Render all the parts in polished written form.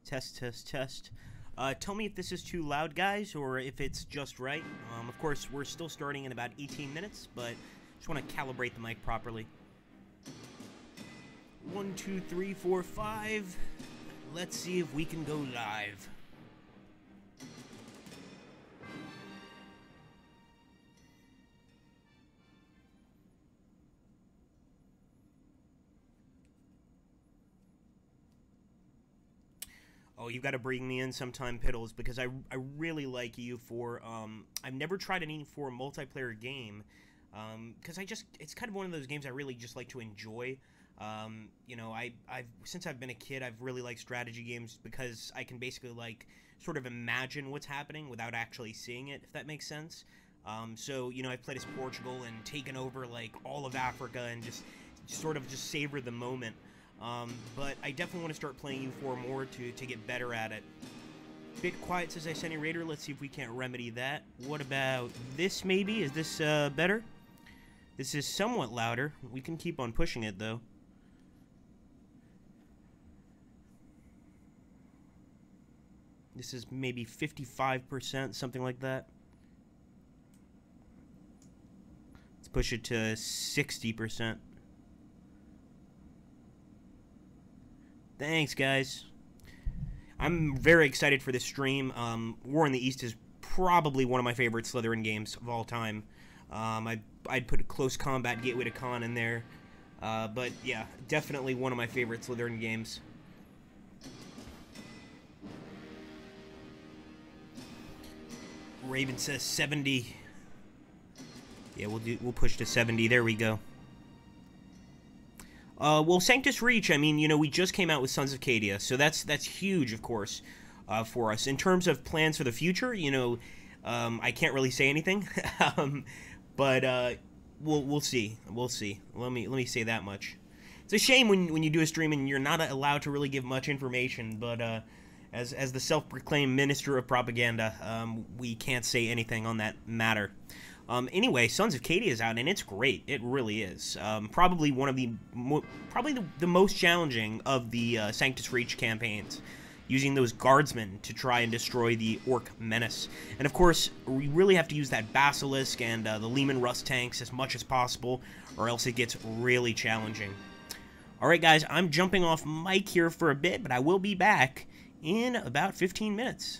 Test, test, test. Tell me if this is too loud, guys, or if it's just right. Of course, we're still starting in about 18 minutes, but just want to calibrate the mic properly. 1, 2, 3, 4, 5. Let's see if we can go live. Oh, you got to bring me in sometime, Piddles, because I really like EU4. I've never tried an EU4 multiplayer game, because it's kind of one of those games I really just like to enjoy. You know, since I've been a kid, I've really liked strategy games because I can basically, like, sort of imagine what's happening without actually seeing it, if that makes sense. So, you know, I've played as Portugal and taken over, like, all of Africa and just sort of just savor the moment. But I definitely want to start playing U4 more to get better at it. Bit quiet, says I Sunny Raider. Let's see if we can't remedy that. What about this, maybe? Is this better? This is somewhat louder. We can keep on pushing it, though. This is maybe 55%, something like that. Let's push it to 60%. Thanks, guys. I'm very excited for this stream. War in the East is probably one of my favorite Slytherin games of all time. I'd put a Close Combat Gateway to Khan in there. But yeah, definitely one of my favorite Slytherin games. Raven says 70. Yeah, we'll push to 70. There we go. Well, Sanctus Reach, I mean, you know, we just came out with Sons of Cadia, so that's huge, of course, for us. In terms of plans for the future, you know, I can't really say anything, but we'll see. We'll see. Let me say that much. It's a shame when you do a stream and you're not allowed to really give much information, but as the self-proclaimed minister of propaganda, we can't say anything on that matter. Anyway, Sons of Cadia is out, and it's great. It really is. Probably one of the most challenging of the Sanctus Reach campaigns, using those guardsmen to try and destroy the Orc menace. And of course, we really have to use that Basilisk and the Lehman Russ tanks as much as possible, or else it gets really challenging. Alright guys, I'm jumping off mic here for a bit, but I will be back in about 15 minutes.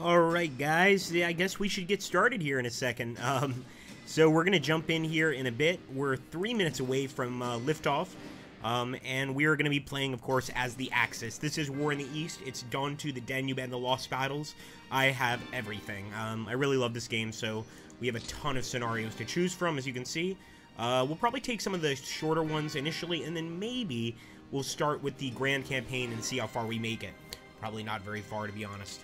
Alright guys, yeah, I guess we should get started here in a second. So we're going to jump in here in a bit. We're 3 minutes away from liftoff, and we are going to be playing, of course, as the Axis. This is War in the East. It's Dawn to the Danube and the Lost Battles. I have everything. I really love this game, so we have a ton of scenarios to choose from, as you can see. We'll probably take some of the shorter ones initially, and then maybe we'll start with the Grand Campaign and see how far we make it. Probably not very far, to be honest.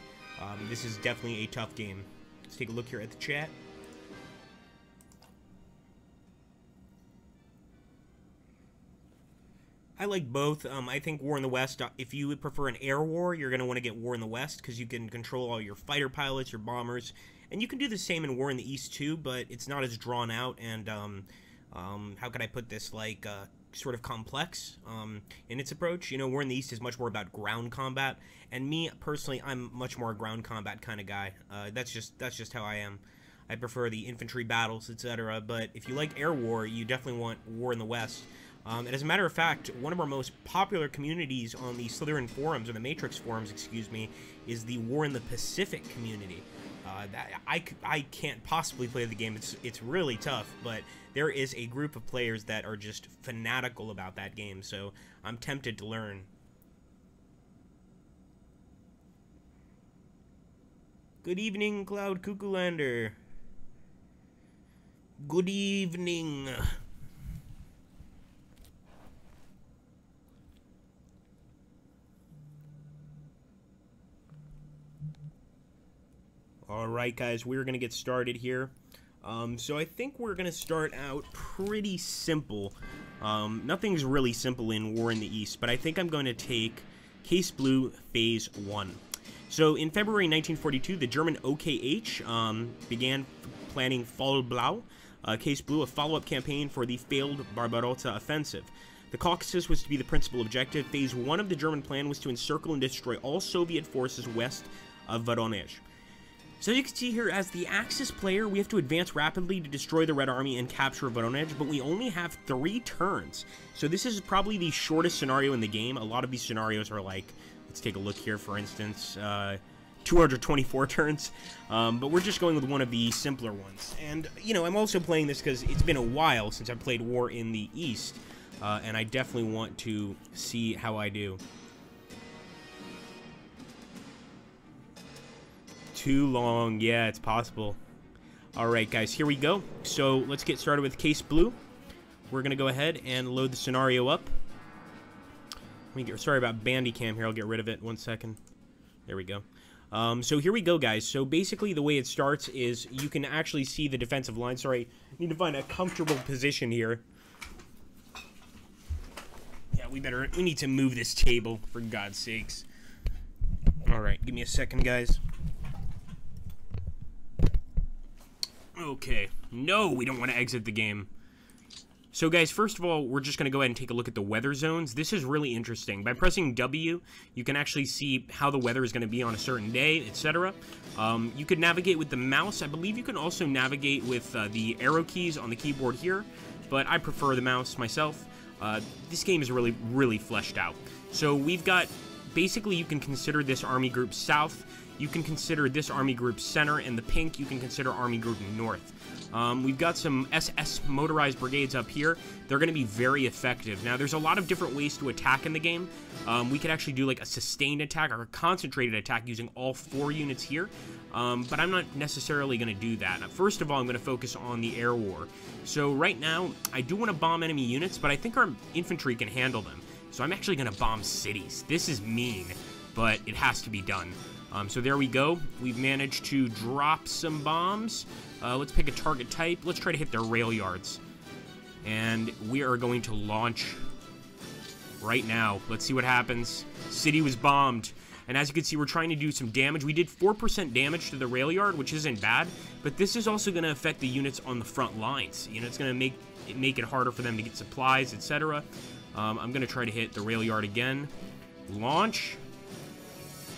This is definitely a tough game. Let's take a look here at the chat. I like both. I think War in the West, if you would prefer an air war, you're going to want to get War in the West, because you can control all your fighter pilots, your bombers, and you can do the same in War in the East too, but it's not as drawn out, and how can I put this, like, sort of complex in its approach. You know, War in the East is much more about ground combat, and me personally, I'm much more a ground combat kind of guy. That's just how I am. I prefer the infantry battles, etc. But if you like air war, you definitely want War in the West. And as a matter of fact, one of our most popular communities on the Slytherin forums, or the Matrix forums, excuse me, is the War in the Pacific community. I can't possibly play the game. It's really tough, but there is a group of players that are just fanatical about that game, so I'm tempted to learn. Good evening, Cloud Cuckoo-lander. Good evening. Alright guys, we're going to get started here. So I think we're going to start out pretty simple. Nothing's really simple in War in the East, but I think I'm going to take Case Blue Phase 1. So in February 1942, the German OKH began planning Fall Blau, Case Blue, a follow-up campaign for the failed Barbarossa offensive. The Caucasus was to be the principal objective. Phase 1 of the German plan was to encircle and destroy all Soviet forces west of Voronezh. So you can see here, as the Axis player, we have to advance rapidly to destroy the Red Army and capture Voronezh, but we only have 3 turns. So this is probably the shortest scenario in the game. A lot of these scenarios are like, let's take a look here, for instance, 224 turns. But we're just going with one of the simpler ones. And, you know, I'm also playing this because it's been a while since I've played War in the East, and I definitely want to see how I do. Too long. Yeah, it's possible. Alright, guys, here we go. So, let's get started with Case Blue. We're going to go ahead and load the scenario up. Sorry about Bandicam here. I'll get rid of it. 1 second. There we go. So, here we go, guys. So, basically, the way it starts is you can actually see the defensive line. Sorry, I need to find a comfortable position here. Yeah, we need to move this table, for God's sakes. Alright, give me a second, guys. Okay. No, we don't want to exit the game. So, guys, first of all, we're just going to go ahead and take a look at the weather zones. This is really interesting. By pressing W, you can actually see how the weather is going to be on a certain day, etc. You could navigate with the mouse. I believe you can also navigate with the arrow keys on the keyboard here, but I prefer the mouse myself. This game is really, really fleshed out. So, we've got... Basically, you can consider this Army Group South. You can consider this Army Group Center, and the pink you can consider Army Group North. We've got some SS motorized brigades up here. They're going to be very effective. Now, there's a lot of different ways to attack in the game. We could actually do like a sustained attack or a concentrated attack using all 4 units here, but I'm not necessarily going to do that. First of all, I'm going to focus on the air war. So right now, I do want to bomb enemy units, but I think our infantry can handle them. So I'm actually going to bomb cities. This is mean, but it has to be done. So there we go. We've managed to drop some bombs. Let's pick a target type. Let's try to hit their rail yards. And we are going to launch right now. Let's see what happens. City was bombed. And as you can see, we're trying to do some damage. We did 4% damage to the rail yard, which isn't bad. But this is also going to affect the units on the front lines. You know, it's going to make it harder for them to get supplies, etc. I'm going to try to hit the rail yard again. Launch.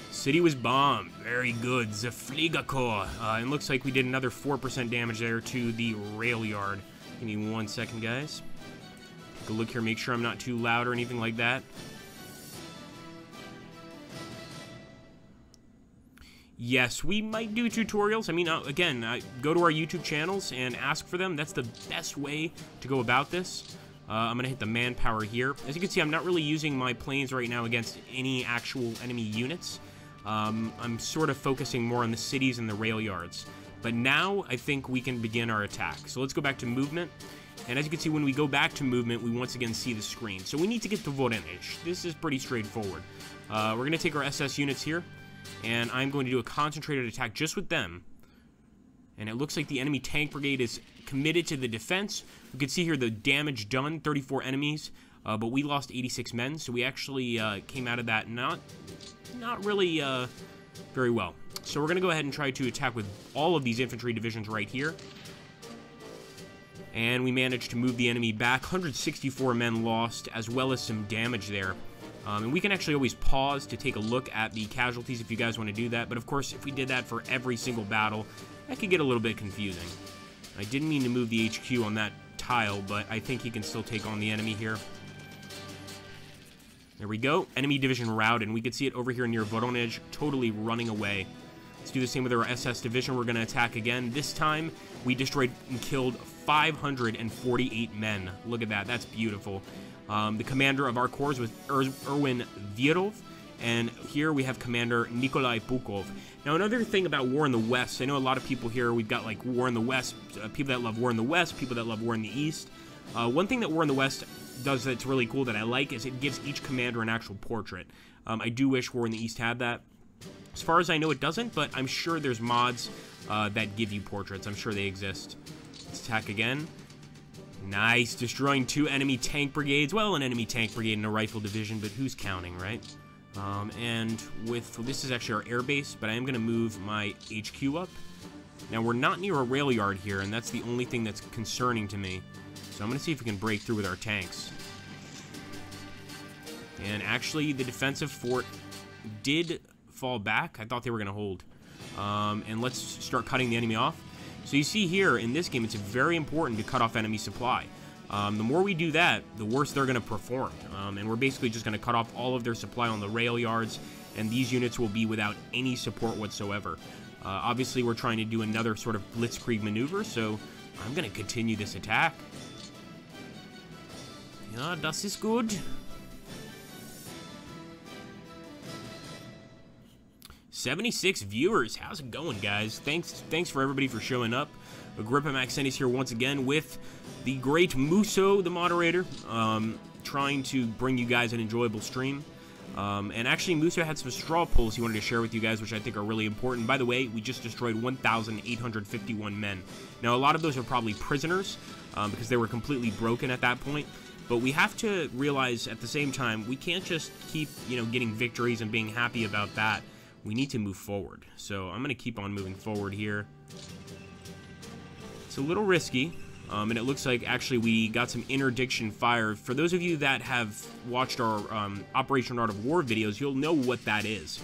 City was bombed. Very good. The Fliegerkorps. And looks like we did another 4% damage there to the rail yard. Give me 1 second, guys. Take a look here, make sure I'm not too loud or anything like that. Yes, we might do tutorials. I mean, again, go to our YouTube channels and ask for them. That's the best way to go about this. I'm going to hit the manpower here. As you can see, I'm not really using my planes right now against any actual enemy units. I'm sort of focusing more on the cities and the rail yards. But now, I think we can begin our attack. So let's go back to movement. And as you can see, when we go back to movement, we once again see the screen. So we need to get to Voronezh. This is pretty straightforward. We're going to take our SS units here. And I'm going to do a concentrated attack just with them. And it looks like the enemy tank brigade is committed to the defense. You can see here the damage done, 34 enemies. But we lost 86 men, so we actually came out of that not really very well. So we're going to go ahead and try to attack with all of these infantry divisions right here. And we managed to move the enemy back. 164 men lost, as well as some damage there. And we can actually always pause to take a look at the casualties if you guys want to do that. But of course, if we did that for every single battle, that could get a little bit confusing. I didn't mean to move the HQ on that tile, but I think he can still take on the enemy here. There we go. Enemy division routed, and we can see it over here near Voronezh, totally running away. Let's do the same with our SS division. We're going to attack again. This time, we destroyed and killed 548 men. Look at that. That's beautiful. The commander of our corps was Erwin Virov, and here we have Commander Nikolai Pukov. Now, another thing about War in the West, I know a lot of people here, we've got like War in the West, people that love War in the West, people that love War in the East. One thing that War in the West does that's really cool that I like is it gives each commander an actual portrait. I do wish War in the East had that. As far as I know, it doesn't, but I'm sure there's mods that give you portraits. I'm sure they exist. Let's attack again. Nice, destroying 2 enemy tank brigades. Well, an enemy tank brigade and a rifle division, but who's counting, right? And this is actually our air base, but I am going to move my HQ up. Now, we're not near a rail yard here, and that's the only thing that's concerning to me. So I'm going to see if we can break through with our tanks. And actually, the defensive fort did fall back. I thought they were going to hold. And let's start cutting the enemy off. So you see here, in this game, it's very important to cut off enemy supply. The more we do that, the worse they're going to perform. And we're basically just going to cut off all of their supply on the rail yards, and these units will be without any support whatsoever. Obviously, we're trying to do another sort of blitzkrieg maneuver, so I'm going to continue this attack. Yeah, das ist gut. 76 viewers. How's it going, guys? Thanks for everybody for showing up. Agrippa Maxentis here once again with the great Muso, the moderator, trying to bring you guys an enjoyable stream. And actually, Muso had some straw pulls he wanted to share with you guys, which I think are really important. By the way, we just destroyed 1,851 men. Now, a lot of those are probably prisoners, because they were completely broken at that point. But we have to realize at the same time, we can't just keep, getting victories and being happy about that. We need to move forward. So I'm going to keep on moving forward here. It's a little risky. And it looks like actually we got some Interdiction Fire. For those of you that have watched our Operation Art of War videos, you'll know what that is.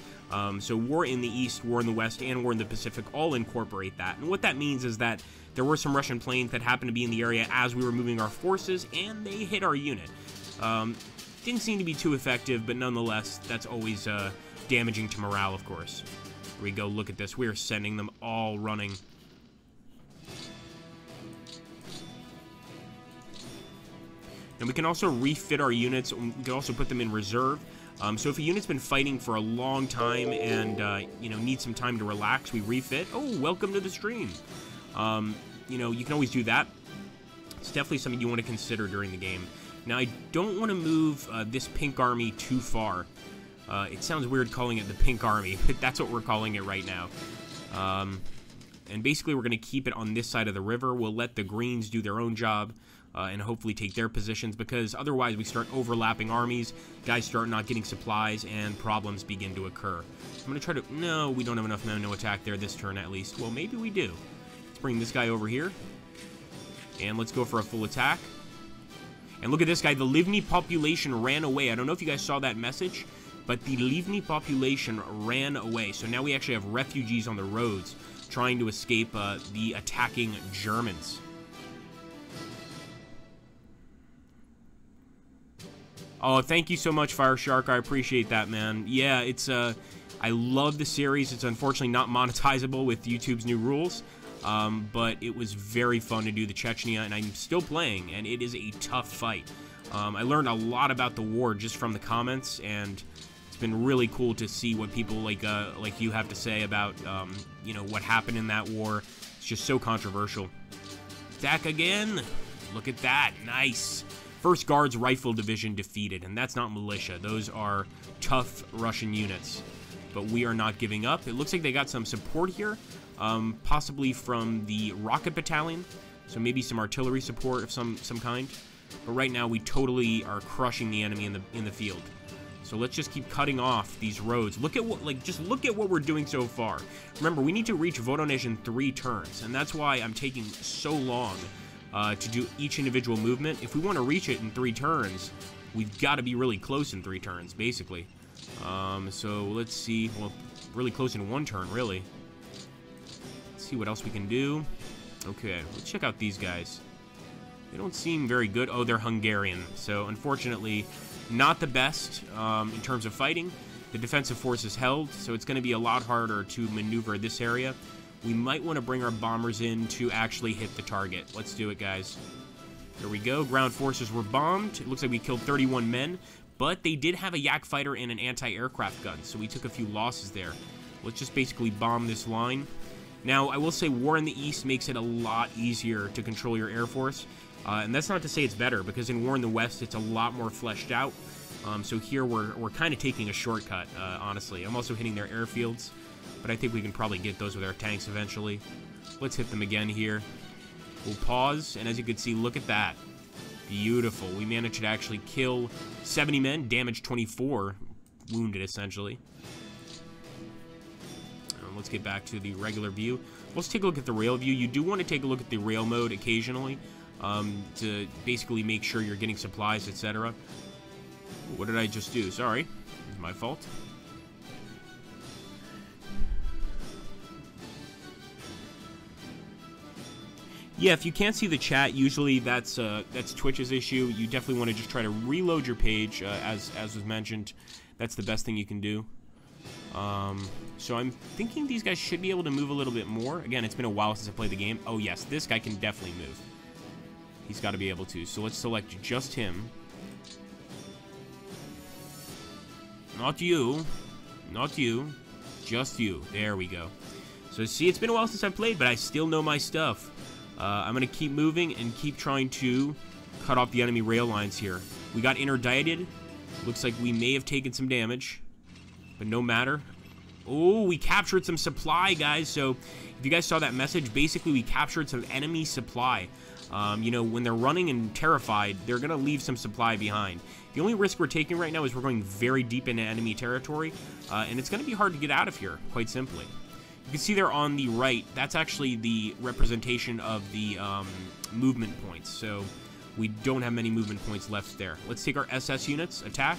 So War in the East, War in the West, and War in the Pacific all incorporate that. And what that means is that there were some Russian planes that happened to be in the area as we were moving our forces, and they hit our unit. Didn't seem to be too effective, but nonetheless, that's always damaging to morale, of course. Here we go, look at this. We are sending them all running. And we can also refit our units. We can also put them in reserve. So if a unit's been fighting for a long time and, needs some time to relax, we refit. Oh, welcome to the stream. You can always do that. It's definitely something you want to consider during the game. Now, I don't want to move this pink army too far. It sounds weird calling it the pink army, but that's what we're calling it right now. And basically, we're going to keep it on this side of the river. We'll let the greens do their own job. And hopefully take their positions, because otherwise we start overlapping armies, guys start not getting supplies, and problems begin to occur. I'm going to try to... No, we don't have enough men to attack there this turn, at least. Well, maybe we do. Let's bring this guy over here. And let's go for a full attack. And look at this guy. The Livni population ran away. I don't know if you guys saw that message, but the Livni population ran away. So now we actually have refugees on the roads trying to escape the attacking Germans. Oh, thank you so much, Fire Shark. I appreciate that, man. Yeah, it's I love the series. It's unfortunately not monetizable with YouTube's new rules, but it was very fun to do the Chechnya, and I'm still playing, and it is a tough fight. I learned a lot about the war just from the comments, and it's been really cool to see what people like you have to say about, you know, what happened in that war. It's just so controversial. Attack again. Look at that. Nice. 1st Guards Rifle Division defeated, and that's not militia. Those are tough Russian units. But we are not giving up. It looks like they got some support here, possibly from the Rocket Battalion, so maybe some artillery support of some kind. But right now, we totally are crushing the enemy in the field. So let's just keep cutting off these roads. Look at what, just look at what we're doing so far. Remember, we need to reach Voronezh in 3 turns, and that's why I'm taking so long to do each individual movement. If we want to reach it in 3 turns, we've got to be really close in 3 turns, basically. So let's see. Well, really close in 1 turn, really. Let's see what else we can do. Okay, let's check out these guys. They don't seem very good. Oh, they're Hungarian. So, unfortunately, not the best in terms of fighting. The defensive force is held, so it's going to be a lot harder to maneuver this area. We might want to bring our bombers in to actually hit the target. Let's do it, guys. There we go. Ground forces were bombed. It looks like we killed 31 men, but they did have a Yak fighter and an anti-aircraft gun, so we took a few losses there. Let's just basically bomb this line. Now, I will say War in the East makes it a lot easier to control your Air Force, and that's not to say it's better, because in War in the West, it's a lot more fleshed out. So here, we're kind of taking a shortcut, honestly. I'm also hitting their airfields, but I think we can probably get those with our tanks eventually. Let's hit them again here. We'll pause, and as you can see, look at that. Beautiful. We managed to actually kill 70 men, damage 24, wounded, essentially. Let's get back to the regular view. Let's take a look at the rail view. You do want to take a look at the rail mode occasionally to basically make sure you're getting supplies, etc. What did I just do? Sorry. It's my fault. Yeah, if you can't see the chat, usually that's Twitch's issue. You definitely want to just try to reload your page, as was mentioned. That's the best thing you can do. So I'm thinking these guys should be able to move a little bit more. Again, it's been a while since I played the game. Oh, yes, this guy can definitely move. He's got to be able to. So let's select just him. Not you. Not you. Just you. There we go. So see, it's been a while since I played, but I still know my stuff. I'm going to keep moving and keep trying to cut off the enemy rail lines here. We got interdicted. Looks like we may have taken some damage, but no matter. Oh, we captured some supply, guys. So if you guys saw that message, basically we captured some enemy supply. You know, when they're running and terrified, they're going to leave some supply behind. The only risk we're taking right now is we're going very deep into enemy territory, and it's going to be hard to get out of here, quite simply. You can see there on the right, that's actually the representation of the movement points. So we don't have many movement points left there. Let's take our SS units, attack.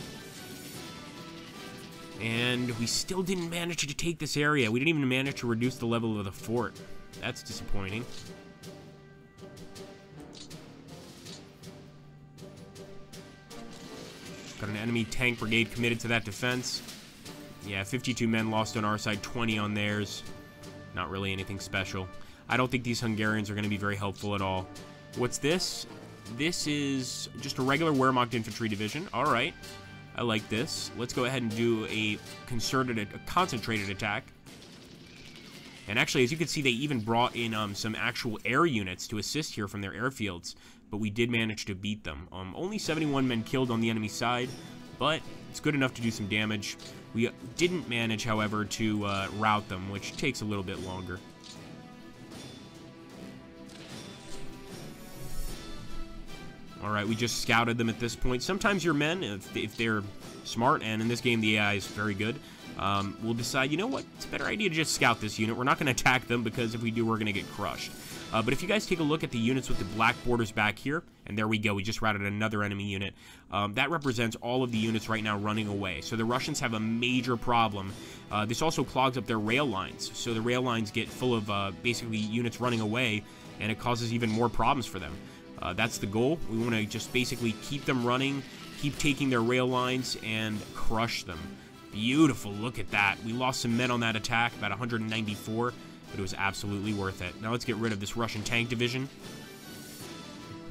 And we still didn't manage to take this area. We didn't even manage to reduce the level of the fort. That's disappointing. Got an enemy tank brigade committed to that defense. Yeah, 52 men lost on our side, 20 on theirs. Not really anything special. I don't think these Hungarians are going to be very helpful at all. What's this? This is just a regular Wehrmacht infantry division. All right. I like this. Let's go ahead and do a concentrated attack. And actually, as you can see, they even brought in some actual air units to assist here from their airfields. But we did manage to beat them. Only 71 men killed on the enemy side, but it's good enough to do some damage. We didn't manage, however, to rout them, which takes a little bit longer. Alright, we just scouted them at this point. Sometimes your men, if they're smart, and in this game the AI is very good, will decide, you know what, it's a better idea to just scout this unit. We're not going to attack them, because if we do, we're going to get crushed. But if you guys take a look at the units with the black borders back here, and there we go, we just routed another enemy unit, that represents all of the units right now running away. So the Russians have a major problem. This also clogs up their rail lines, so the rail lines get full of basically units running away, and it causes even more problems for them. That's the goal. We want to just basically keep them running, keep taking their rail lines and crush them. Beautiful, look at that. We lost some men on that attack, about 194, but it was absolutely worth it. Now let's get rid of this Russian tank division.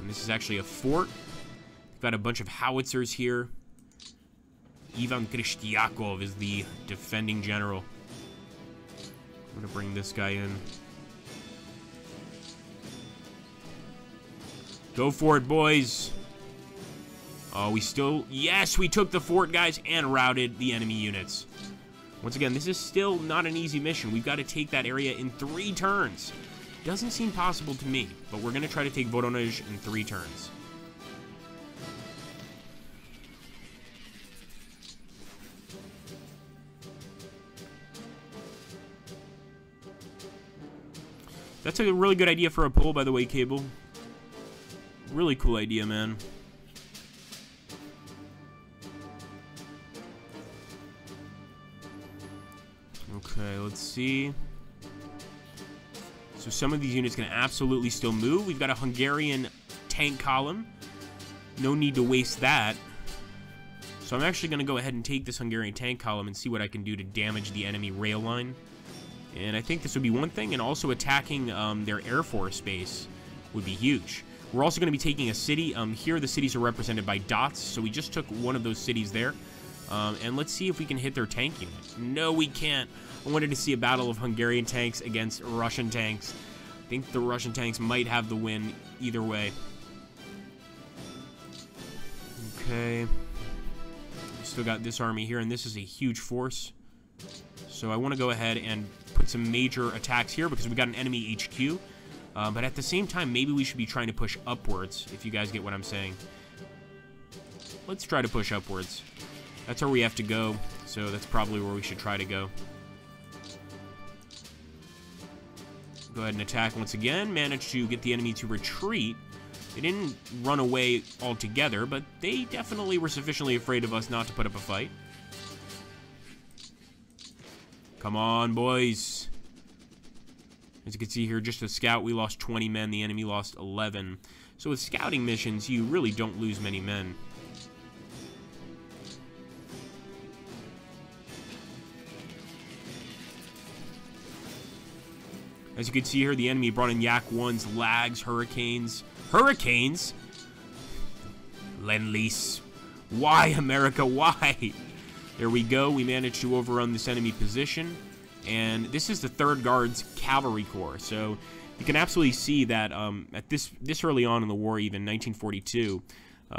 And this is actually a fort. We've got a bunch of howitzers here. Ivan Krystiakov is the defending general. I'm gonna bring this guy in. Go for it, boys. Oh, we still... Yes, we took the fort, guys, and routed the enemy units. Once again, this is still not an easy mission. We've got to take that area in 3 turns. Doesn't seem possible to me, but we're going to try to take Voronezh in 3 turns. That's a really good idea for a pull, by the way, Cable. Really cool idea, man. Okay, let's see. So some of these units can absolutely still move. We've got a Hungarian tank column. No need to waste that. So I'm actually going to go ahead and take this Hungarian tank column and see what I can do to damage the enemy rail line. And I think this would be one thing, and also attacking their Air Force base would be huge. We're also going to be taking a city. Here the cities are represented by dots, so we just took one of those cities there. And let's see if we can hit their tank unit. No, we can't. I wanted to see a battle of Hungarian tanks against Russian tanks. I think the Russian tanks might have the win either way. Okay. We still got this army here, and this is a huge force. So I want to go ahead and put some major attacks here because we got an enemy HQ. But at the same time, maybe we should be trying to push upwards, if you guys get what I'm saying. Let's try to push upwards. That's where we have to go, so that's probably where we should try to go. Go ahead and attack once again. Managed to get the enemy to retreat. They didn't run away altogether, but they definitely were sufficiently afraid of us not to put up a fight. Come on, boys. As you can see here, just a scout, we lost 20 men. The enemy lost 11. So with scouting missions, you really don't lose many men. As you can see here, the enemy brought in Yak 1s, lags, hurricanes. Hurricanes? Lend-Lease. Why, America? Why? There we go. We managed to overrun this enemy position. And this is the 3rd Guards Cavalry Corps. So you can absolutely see that at this early on in the war, even 1942,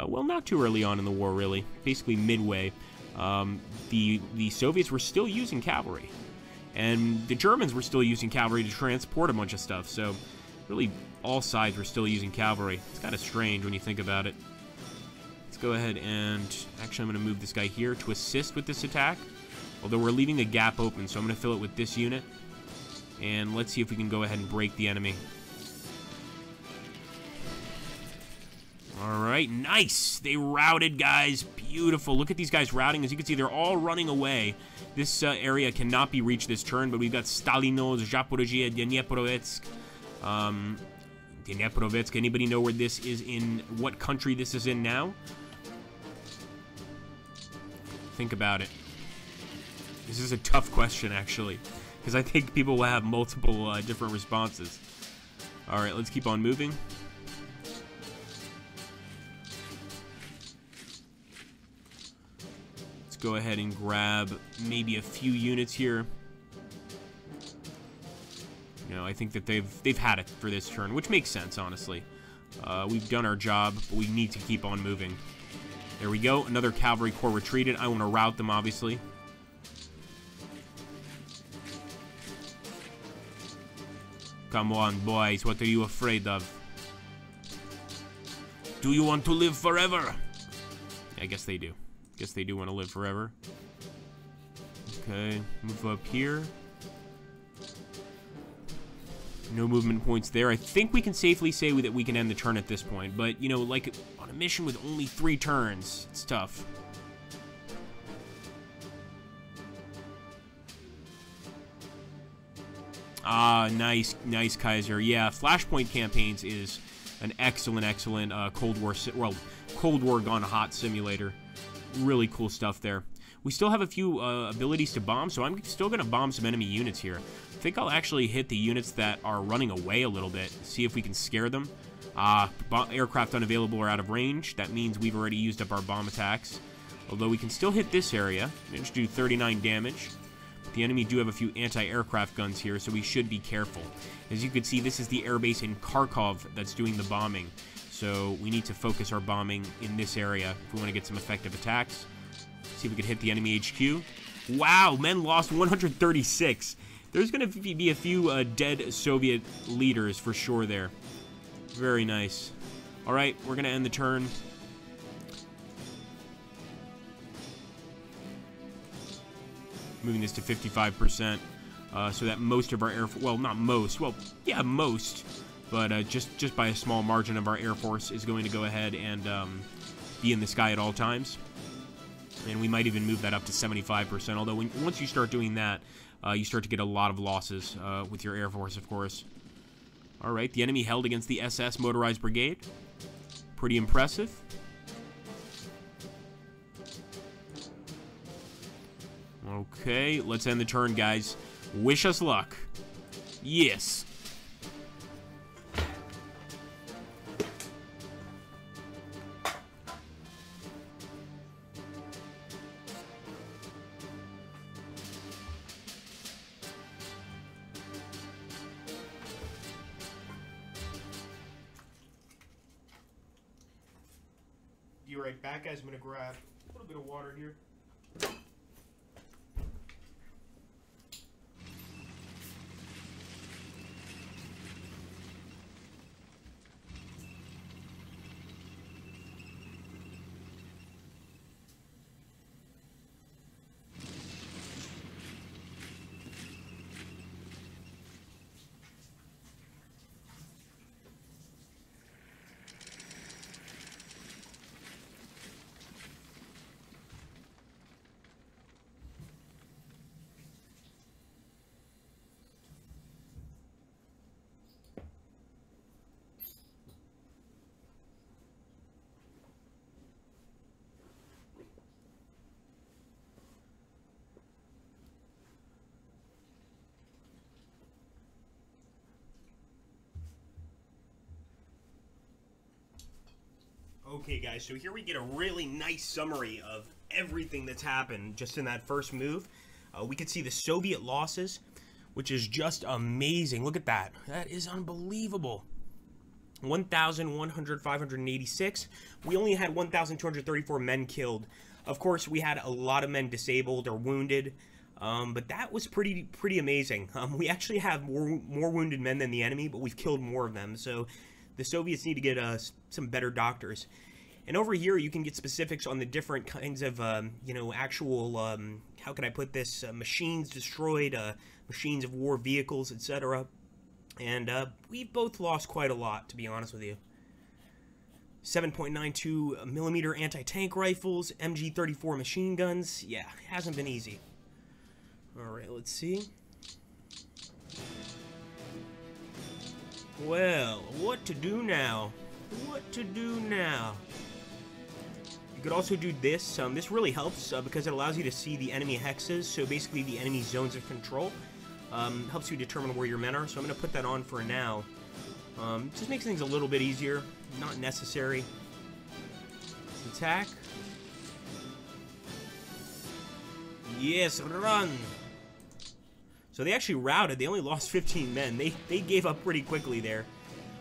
well, not too early on in the war, really, basically midway, the Soviets were still using cavalry. And the Germans were still using cavalry to transport a bunch of stuff. So really, all sides were still using cavalry. It's kind of strange when you think about it. Let's go ahead and... Actually, I'm going to move this guy here to assist with this attack. Although we're leaving a gap open, so I'm going to fill it with this unit. And let's see if we can go ahead and break the enemy. Alright, nice! They routed, guys. Beautiful. Look at these guys routing. As you can see, they're all running away. This area cannot be reached this turn, but we've got Stalino, Zaporozhye, Dneprovetsk. Dneprovetsk, anybody know where this is in, what country this is in now? Think about it. This is a tough question, actually, because I think people will have multiple different responses. Alright, let's keep on moving. Let's go ahead and grab maybe a few units here. You know, I think that they've had it for this turn, which makes sense, honestly. We've done our job, but we need to keep on moving. There we go. Another cavalry corps retreated. I want to rout them, obviously. Come on, boys. What are you afraid of? Do you want to live forever? I guess they do. Guess they do want to live forever. Okay, move up here. No movement points there. I think we can safely say that we can end the turn at this point. But, you know, like on a mission with only 3 turns, it's tough. Ah, nice, Cold War gone hot simulator. Really cool stuff there. We still have a few abilities to bomb, so I'm still going to bomb some enemy units here. I think I'll actually hit the units that are running away a little bit, see if we can scare them. Aircraft unavailable or out of range. That means we've already used up our bomb attacks. Although we can still hit this area. Managed to do 39 damage. But the enemy do have a few anti-aircraft guns here, so we should be careful. As you can see, this is the airbase in Kharkov that's doing the bombing. So we need to focus our bombing in this area if we want to get some effective attacks. See if we can hit the enemy HQ. Wow, men lost 136. There's going to be a few dead Soviet leaders for sure there. Very nice. All right, we're going to end the turn. Moving this to 55%, so that most of our air... Well, not most. Well, yeah, most. But just by a small margin of our Air Force is going to go ahead and be in the sky at all times. And we might even move that up to 75%, although once you start doing that, you start to get a lot of losses with your Air Force, of course. All right, the enemy held against the SS Motorized Brigade. Pretty impressive. Okay, let's end the turn, guys. Wish us luck. Yes. Be right back, guys. I'm going to grab a little bit of water here. Okay, guys, so here we get a really nice summary of everything that's happened just in that first move. We could see the Soviet losses, which is just amazing. Look at that. That is unbelievable. 586. We only had 1,234 men killed. Of course, we had a lot of men disabled or wounded, but that was pretty amazing. We actually have more wounded men than the enemy, but we've killed more of them, so the Soviets need to get some better doctors. And over here, you can get specifics on the different kinds of, you know, actual, how can I put this, machines destroyed, machines of war vehicles, etc. And we've both lost quite a lot, to be honest with you. 7.92 millimeter anti-tank rifles, MG-34 machine guns. Yeah, it hasn't been easy. Alright, let's see. Well, what to do now? What to do now? You could also do this. This really helps because it allows you to see the enemy hexes, so basically the enemy zones of control. Helps you determine where your men are, so I'm going to put that on for now. Just makes things a little bit easier. Not necessary. Attack. Yes, run! So they actually routed. They only lost 15 men. They gave up pretty quickly there.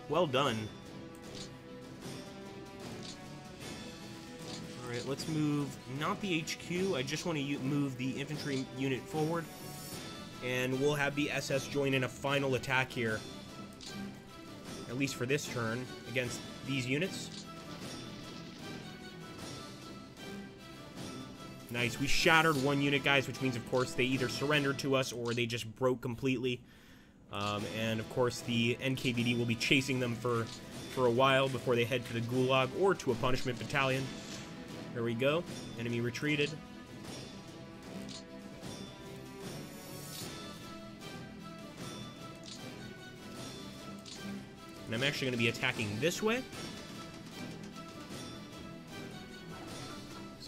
Well done. Alright, let's move, not the HQ. I just want to move the infantry unit forward. And we'll have the SS join in a final attack here. At least for this turn, against these units. Nice. We shattered one unit, guys, which means, of course, they either surrendered to us or they just broke completely. And, of course, the Nkvd will be chasing them for a while before they head to the Gulag or to a punishment battalion. There we go. Enemy retreated. And I'm actually going to be attacking this way.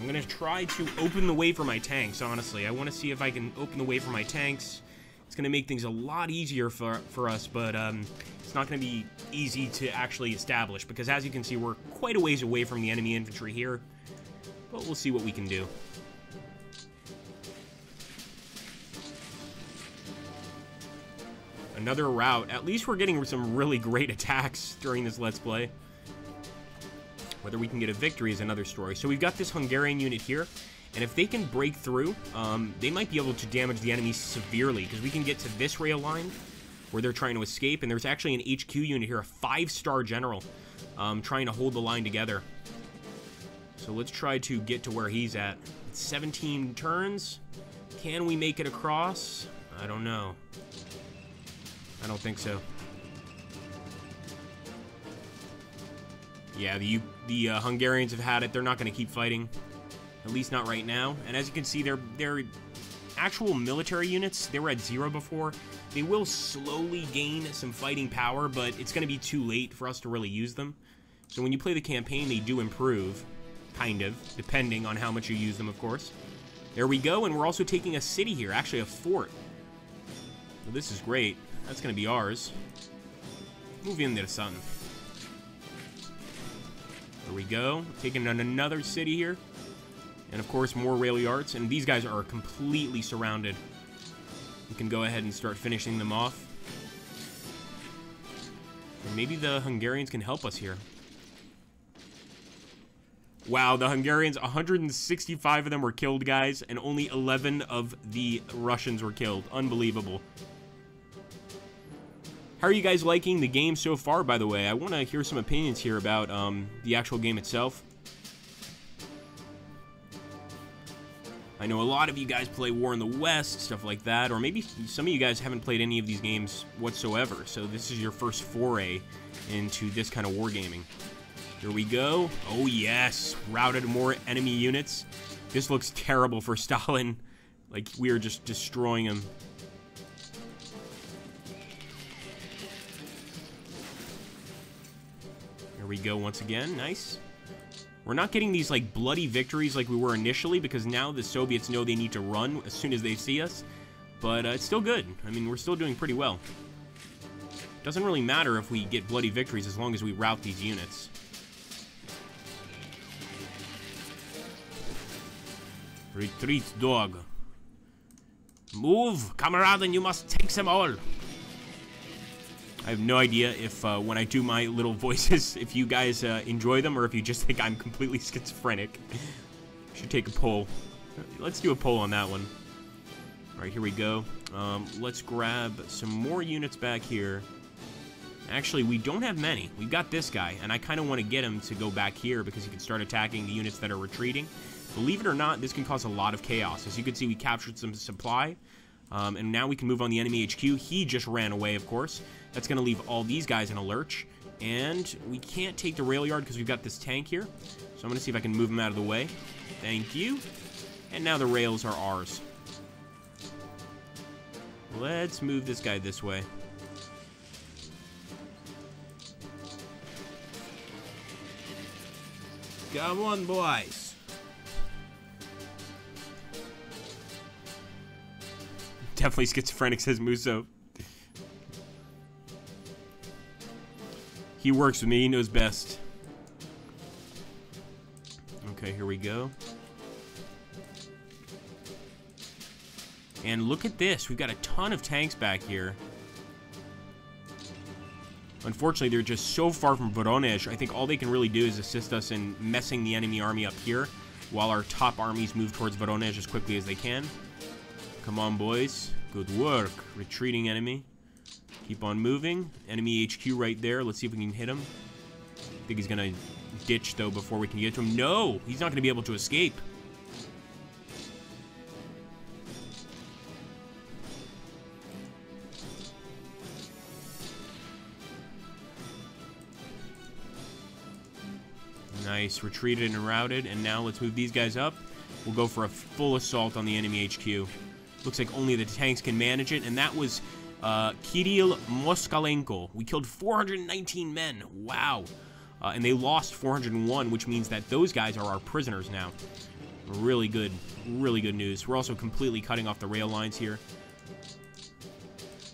So I'm going to try to open the way for my tanks, honestly. I want to see if I can open the way for my tanks. It's going to make things a lot easier for us, but it's not going to be easy to actually establish, because as you can see, we're quite a ways away from the enemy infantry here. But we'll see what we can do. Another rout. At least we're getting some really great attacks during this Let's Play. Whether we can get a victory is another story. So we've got this Hungarian unit here, and if they can break through, they might be able to damage the enemy severely, because we can get to this rail line where they're trying to escape, and there's actually an HQ unit here, a 5-star general, trying to hold the line together. So let's try to get to where he's at. It's 17 turns. Can we make it across? I don't know. I don't think so. Yeah, the Hungarians have had it. They're not going to keep fighting. At least not right now. And as you can see, their actual military units, they were at 0 before. They will slowly gain some fighting power, but it's going to be too late for us to really use them. So when you play the campaign, they do improve. Kind of. Depending on how much you use them, of course. There we go, and we're also taking a city here. Actually, a fort. Well, this is great. That's going to be ours. Move in there, son. There we go. Taking on another city here. And of course, more rail yards. And these guys are completely surrounded. We can go ahead and start finishing them off. And maybe the Hungarians can help us here. Wow, the Hungarians, 165 of them were killed, guys. And only 11 of the Russians were killed. Unbelievable. How are you guys liking the game so far, by the way? I want to hear some opinions here about the actual game itself. I know a lot of you guys play War in the West, stuff like that, or maybe some of you guys haven't played any of these games whatsoever, so this is your first foray into this kind of wargaming. Here we go. Oh yes, routed more enemy units. This looks terrible for Stalin. Like, we are just destroying him. Here we go once again. Nice. We're not getting these, like, bloody victories like we were initially, because now the Soviets know they need to run as soon as they see us. But it's still good. I mean, we're still doing pretty well. Doesn't really matter if we get bloody victories as long as we rout these units. Retreat, dog. Move, comrade, and you must take them all. I have no idea if when I do my little voices, if you guys enjoy them or if you just think I'm completely schizophrenic. Should take a poll. Let's do a poll on that one. All right, here we go. Let's grab some more units back here. Actually, we don't have many. We've got this guy, and I kind of want to get him to go back here because he can start attacking the units that are retreating. Believe it or not, this can cause a lot of chaos. As you can see, we captured some supply. And now we can move on the enemy HQ. He just ran away, of course. That's going to leave all these guys in a lurch. And we can't take the rail yard because we've got this tank here. So I'm going to see if I can move him out of the way. Thank you. And now the rails are ours. Let's move this guy this way. Come on, boys. Definitely schizophrenic, says Musso. He works with me, he knows best. Okay, here we go. And look at this, we've got a ton of tanks back here. Unfortunately, they're just so far from Voronezh. I think all they can really do is assist us in messing the enemy army up here, while our top armies move towards Voronezh as quickly as they can. Come on, boys. Good work. Retreating enemy. Keep on moving. Enemy HQ right there. Let's see if we can hit him. I think he's going to ditch, though, before we can get to him. No! He's not going to be able to escape. Nice. Retreated and routed. And now let's move these guys up. We'll go for a full assault on the enemy HQ. Looks like only the tanks can manage it, and that was Kirill Moskalenko. We killed 419 men. Wow. And they lost 401, which means that those guys are our prisoners now. Really good news. We're also completely cutting off the rail lines here.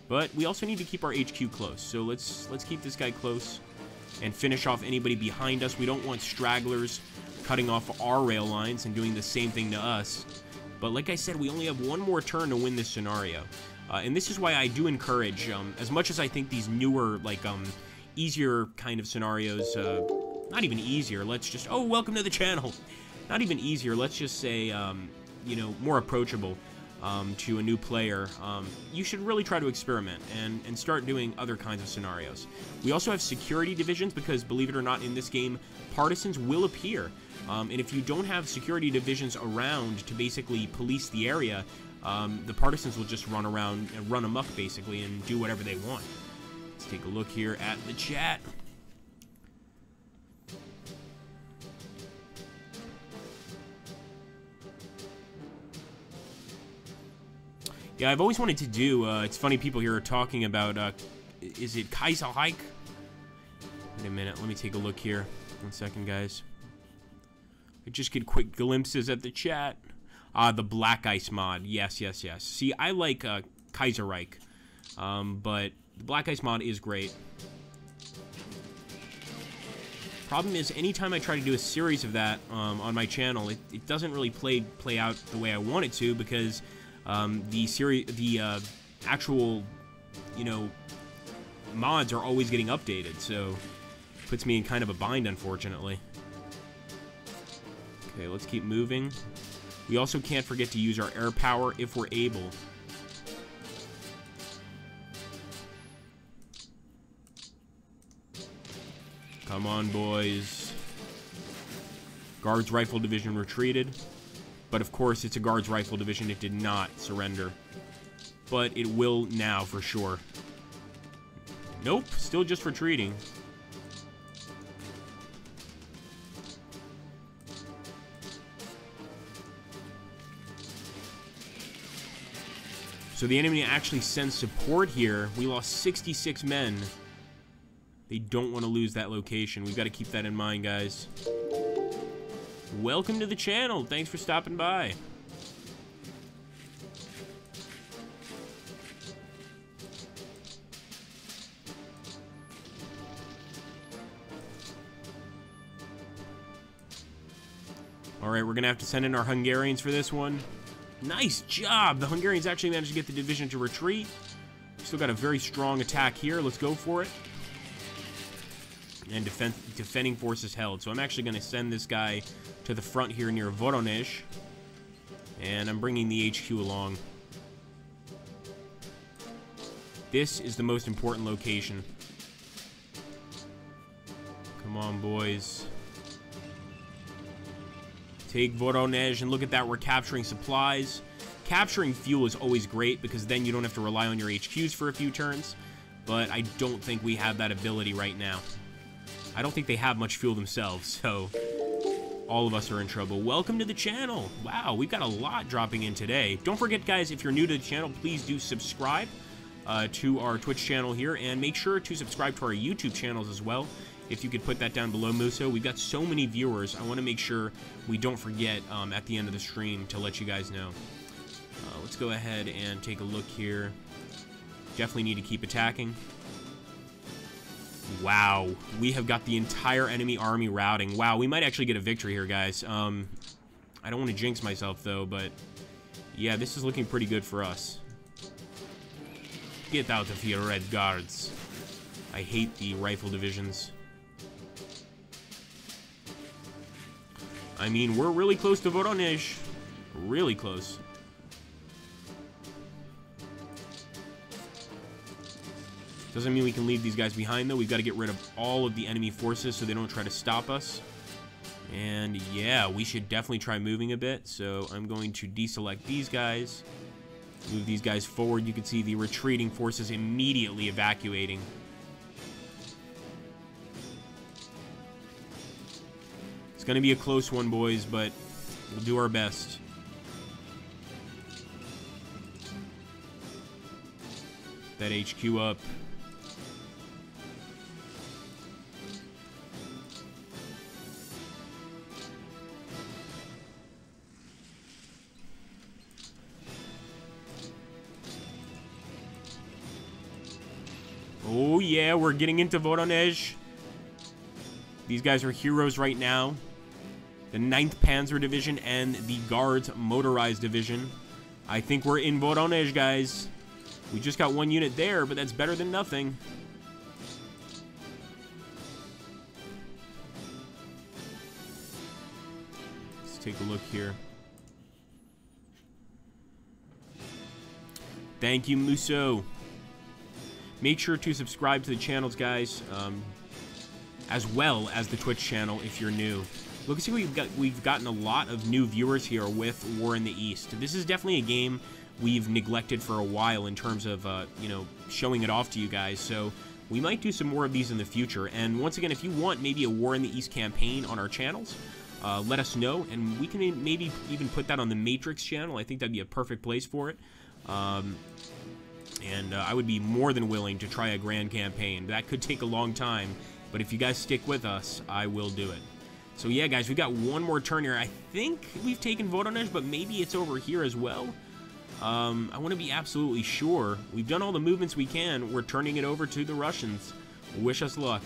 But we also need to keep our HQ close. So let's keep this guy close and finish off anybody behind us. We don't want stragglers cutting off our rail lines and doing the same thing to us. But like I said, we only have one more turn to win this scenario. And this is why I do encourage, as much as I think these newer, like, easier kind of scenarios, not even easier, let's just, oh, welcome to the channel. Not even easier, let's just say, you know, more approachable to a new player. You should really try to experiment and start doing other kinds of scenarios. We also have security divisions because, believe it or not, in this game, partisans will appear. And if you don't have security divisions around to basically police the area, the partisans will just run around and run amok, basically, and do whatever they want. Let's take a look here at the chat. Yeah, I've always wanted to do, it's funny people here are talking about, is it Kaiser Hike? Wait a minute, let me take a look here. 1 second, guys. I just get quick glimpses at the chat. The Black Ice mod, yes. See, I like Kaiserreich, but the Black Ice mod is great. Problem is, anytime I try to do a series of that on my channel, it doesn't really play out the way I want it to, because the actual, you know, mods are always getting updated, so it puts me in kind of a bind, unfortunately. Okay, let's keep moving. We also can't forget to use our air power if we're able. Come on, boys. Guards Rifle Division retreated. But of course, it's a Guards Rifle Division. It did not surrender. But it will now, for sure. Nope, still just retreating. So the enemy actually sends support here. We lost 66 men. They don't want to lose that location. We've got to keep that in mind, guys. Welcome to the channel. Thanks for stopping by. Alright, we're going to have to send in our Hungarians for this one. Nice job! The Hungarians actually managed to get the division to retreat. Still got a very strong attack here. Let's go for it. And defending forces held. So I'm actually going to send this guy to the front here near Voronezh. And I'm bringing the HQ along. This is the most important location. Come on, boys. Take Voronezh, and look at that, we're capturing supplies. Capturing fuel is always great, because then you don't have to rely on your HQs for a few turns. But I don't think we have that ability right now. I don't think they have much fuel themselves, so all of us are in trouble. Welcome to the channel. Wow, we've got a lot dropping in today. Don't forget, guys, if you're new to the channel, please do subscribe to our Twitch channel here, and make sure to subscribe to our YouTube channels as well. If you could put that down below, Muso. We've got so many viewers. I want to make sure we don't forget at the end of the stream to let you guys know. Let's go ahead and take a look here. Definitely need to keep attacking. Wow. We have got the entire enemy army routing. Wow, we might actually get a victory here, guys. I don't want to jinx myself, though, but yeah, this is looking pretty good for us. Get out of here, Red Guards. I hate the rifle divisions. I mean, we're really close to Voronezh. Really close. Doesn't mean we can leave these guys behind, though. We've got to get rid of all of the enemy forces so they don't try to stop us. And yeah, we should definitely try moving a bit. So I'm going to deselect these guys. Move these guys forward. You can see the retreating forces immediately evacuating. It's going to be a close one, boys, but we'll do our best. That HQ up. Oh yeah, we're getting into Voronezh. These guys are heroes right now. The 9th Panzer Division and the Guards Motorized Division. I think we're in Voronezh, guys. We just got 1 unit there, but that's better than nothing. Let's take a look here. Thank you, Musso. Make sure to subscribe to the channels, guys, as well as the Twitch channel if you're new. Look, see, we've gotten a lot of new viewers here with War in the East. This is definitely a game we've neglected for a while in terms of, you know, showing it off to you guys. So we might do some more of these in the future. And once again, if you want maybe a War in the East campaign on our channels, let us know, and we can maybe even put that on the Matrix channel. I think that'd be a perfect place for it. I would be more than willing to try a grand campaign. That could take a long time, but if you guys stick with us, I will do it. So yeah, guys, we got 1 more turn here. I think we've taken Voronezh, but maybe it's over here as well. I want to be absolutely sure. We've done all the movements we can. We're turning it over to the Russians. Wish us luck.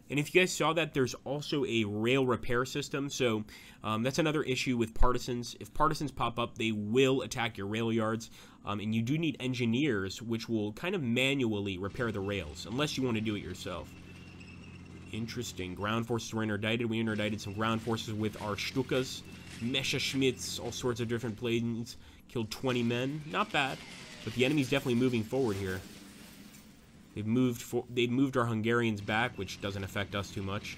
And if you guys saw that, there's also a rail repair system. So that's another issue with partisans. If partisans pop up, they will attack your rail yards. And you do need engineers, which will kind of manually repair the rails, unless you want to do it yourself. Interesting. Ground forces were interdicted. We interdicted some ground forces with our Stukas, Messerschmitts, all sorts of different planes. Killed 20 men. Not bad. But the enemy's definitely moving forward here. They've moved our Hungarians back, which doesn't affect us too much.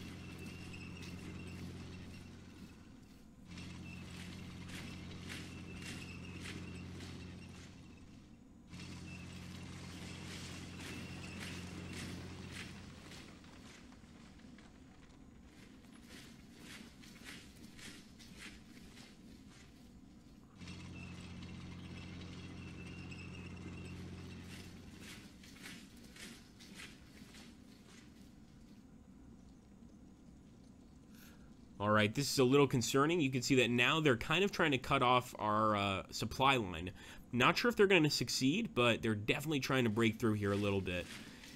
Alright, this is a little concerning. You can see that now they're kind of trying to cut off our supply line. Not sure if they're going to succeed, but they're definitely trying to break through here a little bit.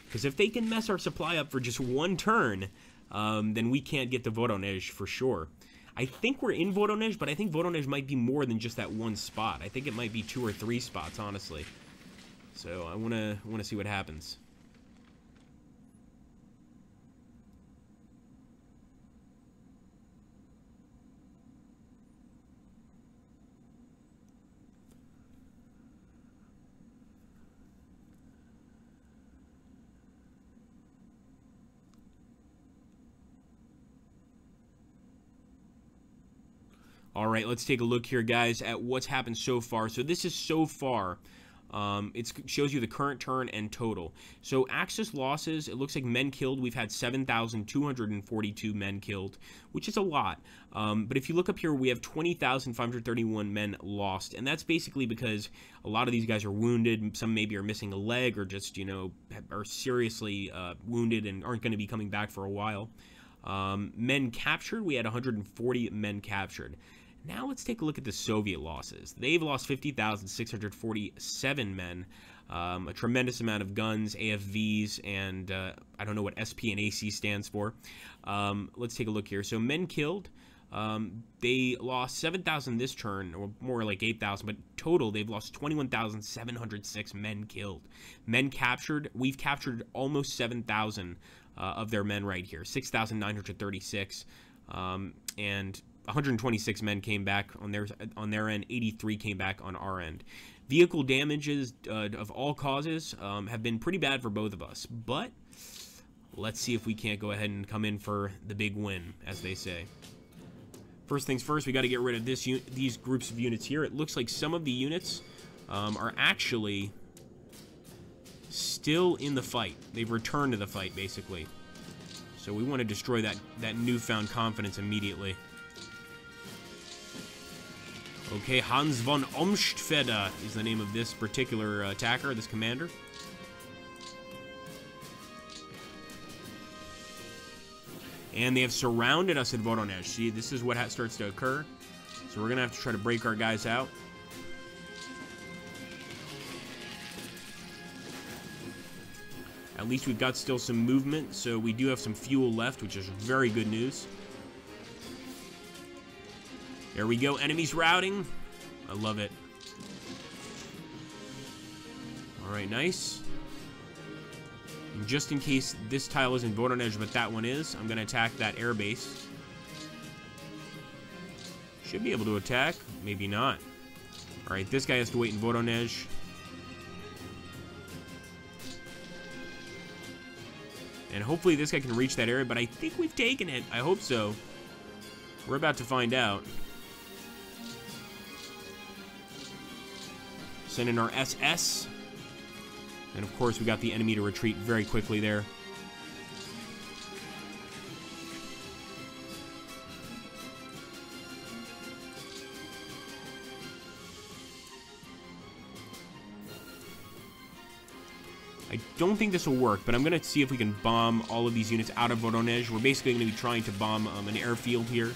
Because if they can mess our supply up for just 1 turn, then we can't get to Voronezh for sure. I think we're in Voronezh, but I think Voronezh might be more than just that 1 spot. I think it might be 2 or 3 spots, honestly. So I want to see what happens. All right, let's take a look here, guys, at what's happened so far. So this is so far. It shows you the current turn and total. So Axis losses, it looks like men killed. We've had 7,242 men killed, which is a lot. But if you look up here, we have 20,531 men lost. And that's basically because a lot of these guys are wounded. Some maybe are missing a leg or just, you know, are seriously wounded and aren't going to be coming back for a while. Men captured, we had 140 men captured. Now let's take a look at the Soviet losses. They've lost 50,647 men, a tremendous amount of guns, AFVs, and I don't know what SP and AC stands for. Let's take a look here. So men killed, they lost 7,000 this turn, or more like 8,000, but total they've lost 21,706 men killed. Men captured, we've captured almost 7,000 of their men right here, 6,936, and 126 men came back on their end, 83 came back on our end. Vehicle damages of all causes have been pretty bad for both of us, but let's see if we can't go ahead and come in for the big win, as they say. First things first, we got to get rid of these groups of units here. It looks like some of the units are actually still in the fight. They've returned to the fight, basically. So we want to destroy that newfound confidence immediately. Okay, Hans von Omstfeder is the name of this particular attacker, this commander. And they have surrounded us at Voronezh. See, this is what starts to occur. So we're going to have to try to break our guys out. At least we've got still some movement, so we do have some fuel left, which is very good news. There we go. Enemies routing. I love it. All right, nice. And just in case this tile isn't Voronezh, but that one is, I'm going to attack that airbase. Should be able to attack. Maybe not. All right, this guy has to wait in Voronezh. And hopefully this guy can reach that area, but I think we've taken it. I hope so. We're about to find out. Send in our SS. And of course, we got the enemy to retreat very quickly there. I don't think this will work, but I'm going to see if we can bomb all of these units out of Voronezh. We're basically going to be trying to bomb an airfield here.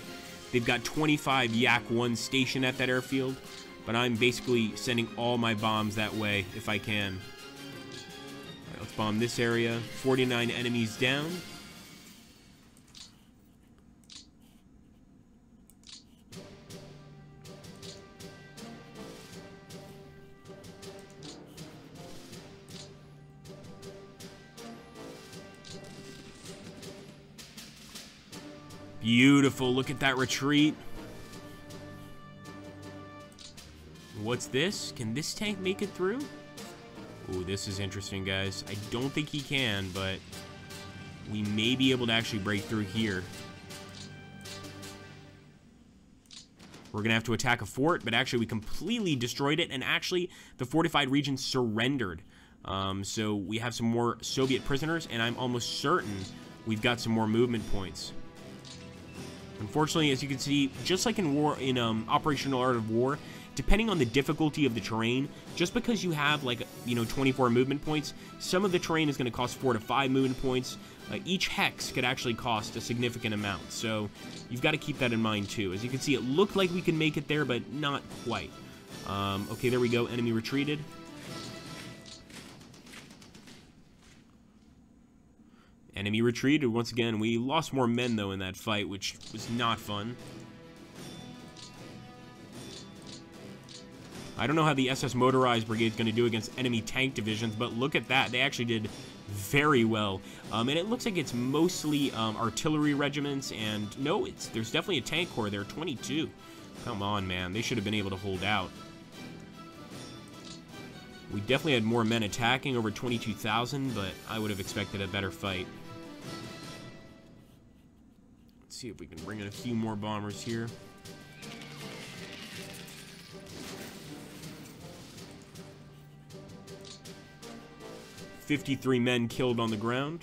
They've got 25 Yak-1 stationed at that airfield, but I'm basically sending all my bombs that way if I can. All right, let's bomb this area. 49 enemies down. Beautiful. Look at that retreat. What's this? Can this tank make it through? Ooh, this is interesting, guys. I don't think he can, but we may be able to actually break through here. We're going to have to attack a fort, but actually we completely destroyed it, and actually the fortified region surrendered. So we have some more Soviet prisoners, and I'm almost certain we've got some more movement points. Unfortunately, as you can see, just like in war, in Operational Art of War, depending on the difficulty of the terrain, just because you have, like, 24 movement points, some of the terrain is going to cost 4 to 5 movement points. Each hex could actually cost a significant amount, so you've got to keep that in mind too. As you can see, it looked like we could make it there, but not quite. Okay, there we go. Enemy retreated. Enemy retreated once again. We lost more men, though, in that fight, which was not fun. I don't know how the SS Motorized Brigade is going to do against enemy tank divisions, but look at that. They actually did very well. And it looks like it's mostly artillery regiments, and no, there's definitely a tank corps there, 22. Come on, man. They should have been able to hold out. We definitely had more men attacking, over 22,000, but I would have expected a better fight. Let's see if we can bring in a few more bombers here. "53 men killed on the ground."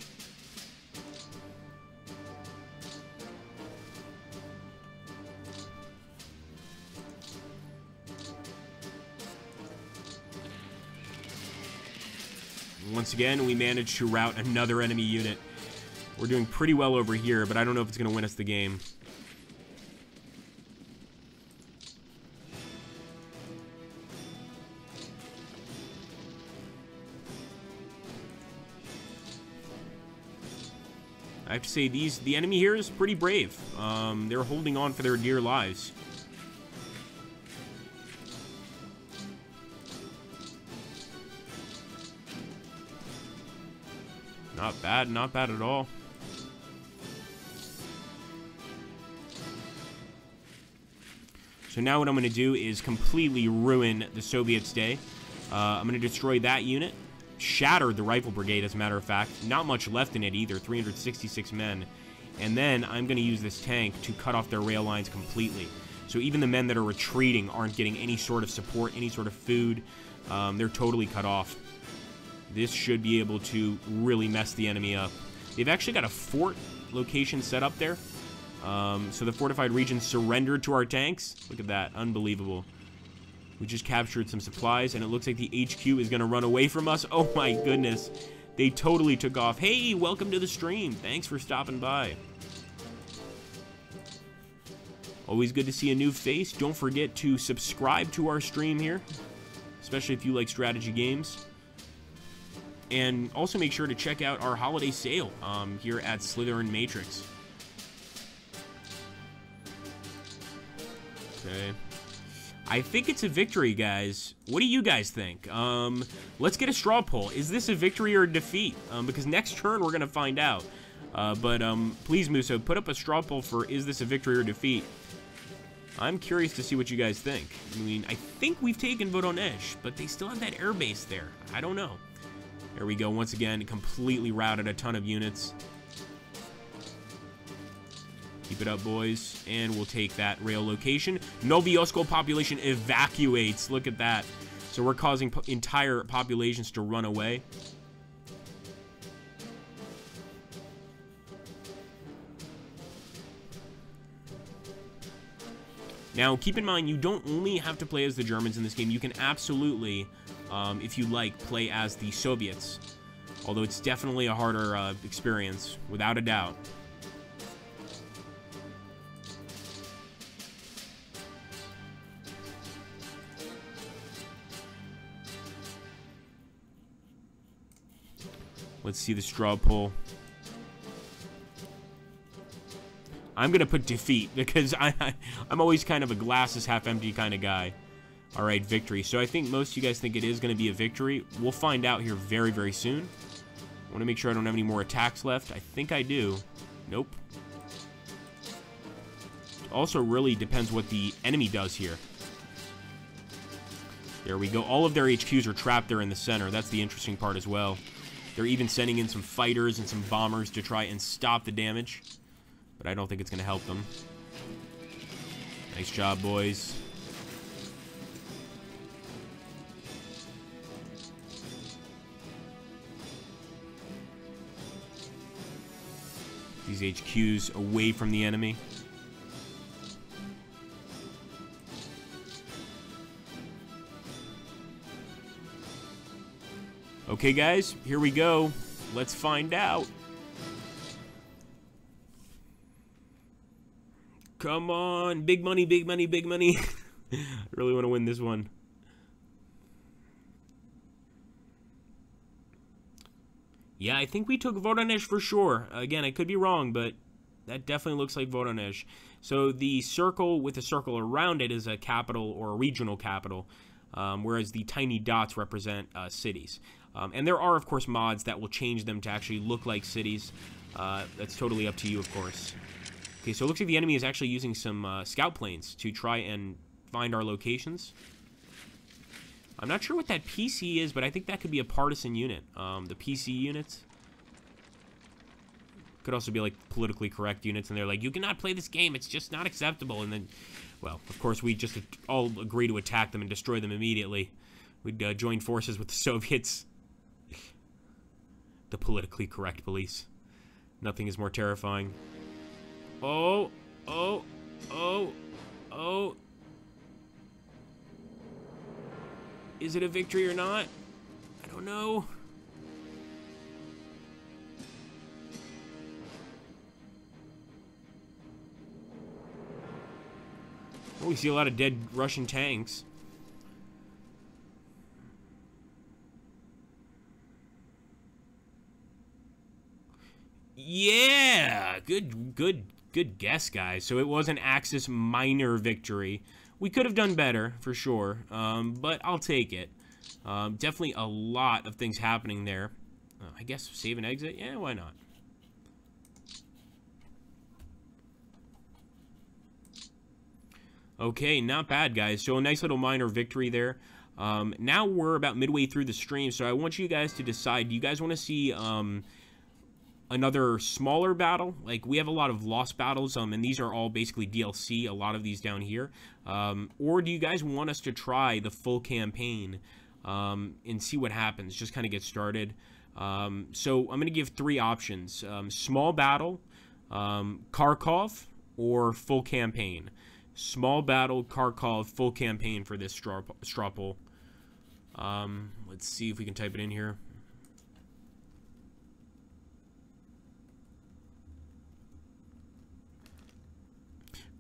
Once again, we managed to rout another enemy unit. We're doing pretty well over here, but I don't know if it's going to win us the game. I have to say, the enemy here is pretty brave. They're holding on for their dear lives. Not bad, not bad at all. So now what I'm going to do is completely ruin the Soviets' day. I'm going to destroy that unit. Shatter the Rifle Brigade, as a matter of fact. Not much left in it either, 366 men. And then I'm going to use this tank to cut off their rail lines completely. So even the men that are retreating aren't getting any sort of support, any sort of food. They're totally cut off. This should be able to really mess the enemy up. They've actually got a fort location set up there. So the fortified region surrendered to our tanks. Look at that. Unbelievable. We just captured some supplies, and it looks like the HQ is going to run away from us. Oh my goodness. They totally took off. Hey, welcome to the stream. Thanks for stopping by. Always good to see a new face. Don't forget to subscribe to our stream here, especially if you like strategy games. And also make sure to check out our holiday sale here at Slytherin Matrix. Okay. I think it's a victory, guys. What do you guys think? Let's get a straw poll. Is this a victory or a defeat? Because next turn we're going to find out. Please, Muso, put up a straw poll for is this a victory or defeat? I'm curious to see what you guys think. I mean, I think we've taken Vodonesh, but they still have that airbase there. I don't know. There we go. Once again, completely routed a ton of units. Keep it up, boys. And we'll take that rail location. Noviosko population evacuates. Look at that. So we're causing entire populations to run away. Now, keep in mind, you don't only have to play as the Germans in this game. You can absolutely, if you like, play as the Soviets. Although it's definitely a harder experience, without a doubt. Let's see the straw poll. I'm going to put defeat because I'm always kind of a glass is half empty kind of guy. All right, victory. So I think most of you guys think it is going to be a victory. We'll find out here very, very soon. I want to make sure I don't have any more attacks left. I think I do. Nope. Also really depends what the enemy does here. There we go. All of their HQs are trapped there in the center. That's the interesting part as well. They're even sending in some fighters and some bombers to try and stop the damage. But I don't think it's going to help them. Nice job, boys. These HQs away from the enemy. Okay, guys, here we go. Let's find out. Come on. Big money, big money, big money. I really want to win this one. Yeah, I think we took Vodonesh for sure. Again, I could be wrong, but that definitely looks like Vodonesh. So the circle with a circle around it is a capital or a regional capital, whereas the tiny dots represent cities. And there are, of course, mods that will change them to actually look like cities. That's totally up to you, of course. Okay, so it looks like the enemy is actually using some scout planes to try and find our locations. I'm not sure what that PC is, but I think that could be a partisan unit. The PC units. Could also be like politically correct units, and they're like, you cannot play this game, it's just not acceptable. And then, well, of course, we just all agree to attack them and destroy them immediately. We'd join forces with the Soviets. The politically correct police. Nothing is more terrifying. Oh, oh, oh, oh. Is it a victory or not? I don't know. Oh, we see a lot of dead Russian tanks. Yeah, good guess, guys. So it was an Axis minor victory. We could have done better, for sure, but I'll take it. Definitely a lot of things happening there. I guess save and exit? Yeah, why not? Okay, not bad, guys. So a nice little minor victory there. Now we're about midway through the stream, so I want you guys to decide, do you guys want to see another smaller battle? Like, we have a lot of lost battles, and these are all basically DLC, a lot of these down here. Or do you guys want us to try the full campaign and see what happens, just kind of get started? So I'm going to give three options. Small battle, Kharkov, or full campaign. Small battle, Kharkov, full campaign for this straw poll. Let's see if we can type it in here.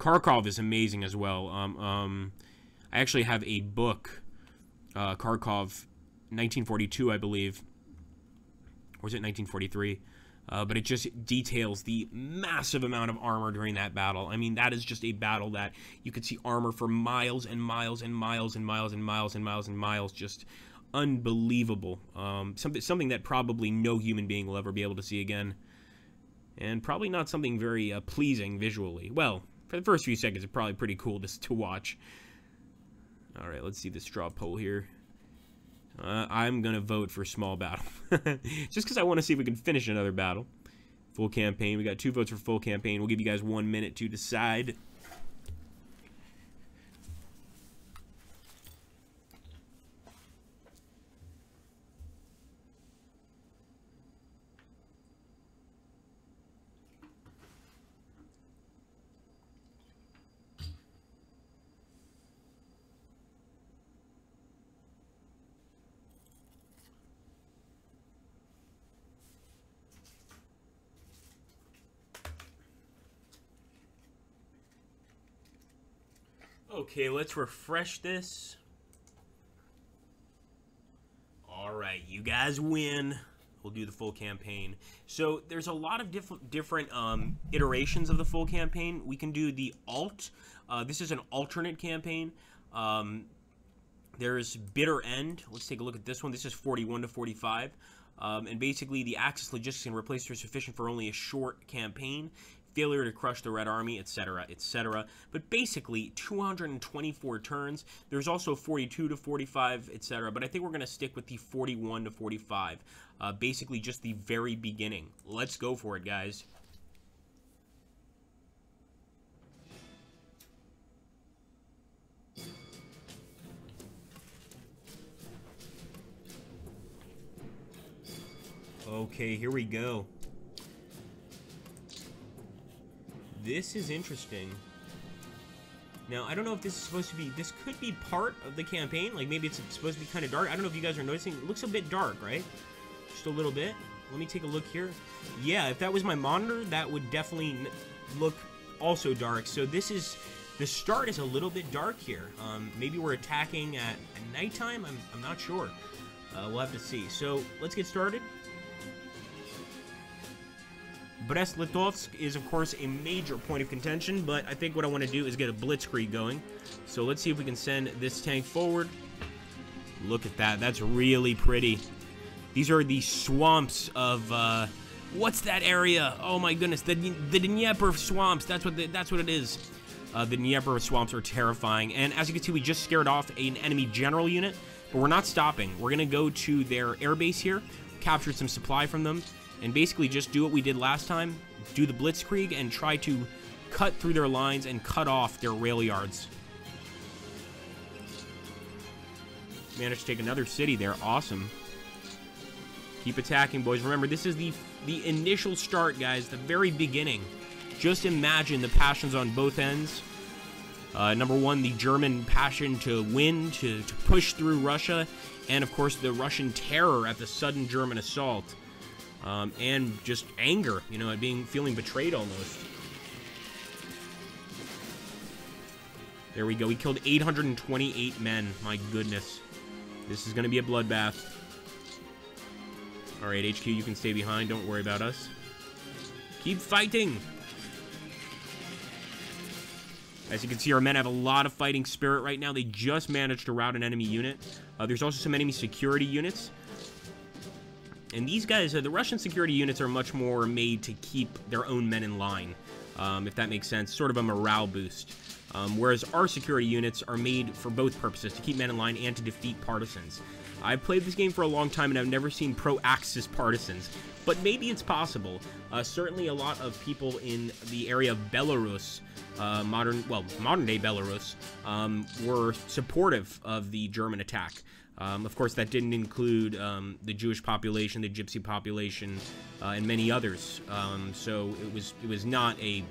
Kharkov is amazing as well. I actually have a book, Kharkov, 1942, I believe, or is it 1943? But it just details the massive amount of armor during that battle. I mean, that is just a battle that you could see armor for miles and miles and miles and miles and miles and miles and miles. Just unbelievable. Something that probably no human being will ever be able to see again. And probably not something very pleasing visually. Well, for the first few seconds, it's probably pretty cool to watch. Alright, let's see the straw poll here. I'm going to vote for small battle. Just because I want to see if we can finish another battle. Full campaign. We got 2 votes for full campaign. We'll give you guys 1 minute to decide. Okay, let's refresh this. Alright, you guys win. We'll do the full campaign. So, there's a lot of different iterations of the full campaign. We can do the alt. This is an alternate campaign. There's Bitter End. Let's take a look at this one. This is 41 to 45. And basically, the Axis logistics and replace are sufficient for only a short campaign. Failure to crush the Red Army, etc., etc. But basically, 224 turns. There's also 42 to 45, etc. But I think we're going to stick with the 41 to 45. Basically, just the very beginning. Let's go for it, guys. Okay, here we go. This is interesting. Now, I don't know if this is supposed to be... This could be part of the campaign. Like, maybe it's supposed to be kind of dark. I don't know if you guys are noticing. It looks a bit dark, right? Just a little bit. Let me take a look here. Yeah, if that was my monitor, that would definitely look also dark. So this is... The start is a little bit dark here. Maybe we're attacking at nighttime? I'm not sure. We'll have to see. So, let's get started. Brest-Litovsk is, of course, a major point of contention, but I think what I want to do is get a blitzkrieg going. So let's see if we can send this tank forward. Look at that. That's really pretty. These are the swamps of, what's that area? Oh my goodness, the Dnieper swamps. That's what it is. The Dnieper swamps are terrifying. And as you can see, we just scared off an enemy general unit, but we're not stopping. We're going to go to their airbase here, capture some supply from them, and basically just do what we did last time, do the blitzkrieg, and try to cut through their lines and cut off their rail yards. Managed to take another city there. Awesome. Keep attacking, boys. Remember, this is the initial start, guys, the very beginning. Just imagine the passions on both ends. Number one, the German passion to win, to push through Russia, and, of course, the Russian terror at the sudden German assault. And just anger, you know, at feeling betrayed almost. There we go. We killed 828 men. My goodness. This is going to be a bloodbath. Alright, HQ, you can stay behind. Don't worry about us. Keep fighting! As you can see, our men have a lot of fighting spirit right now. They just managed to rout an enemy unit. There's also some enemy security units. And these guys, the Russian security units are much more made to keep their own men in line, if that makes sense. Sort of a morale boost. Whereas our security units are made for both purposes, to keep men in line and to defeat partisans. I've played this game for a long time, and I've never seen pro-Axis partisans. But maybe it's possible. Certainly a lot of people in the area of Belarus, modern-day Belarus, were supportive of the German attack. Of course, that didn't include the Jewish population, the Gypsy population, and many others. So it was not a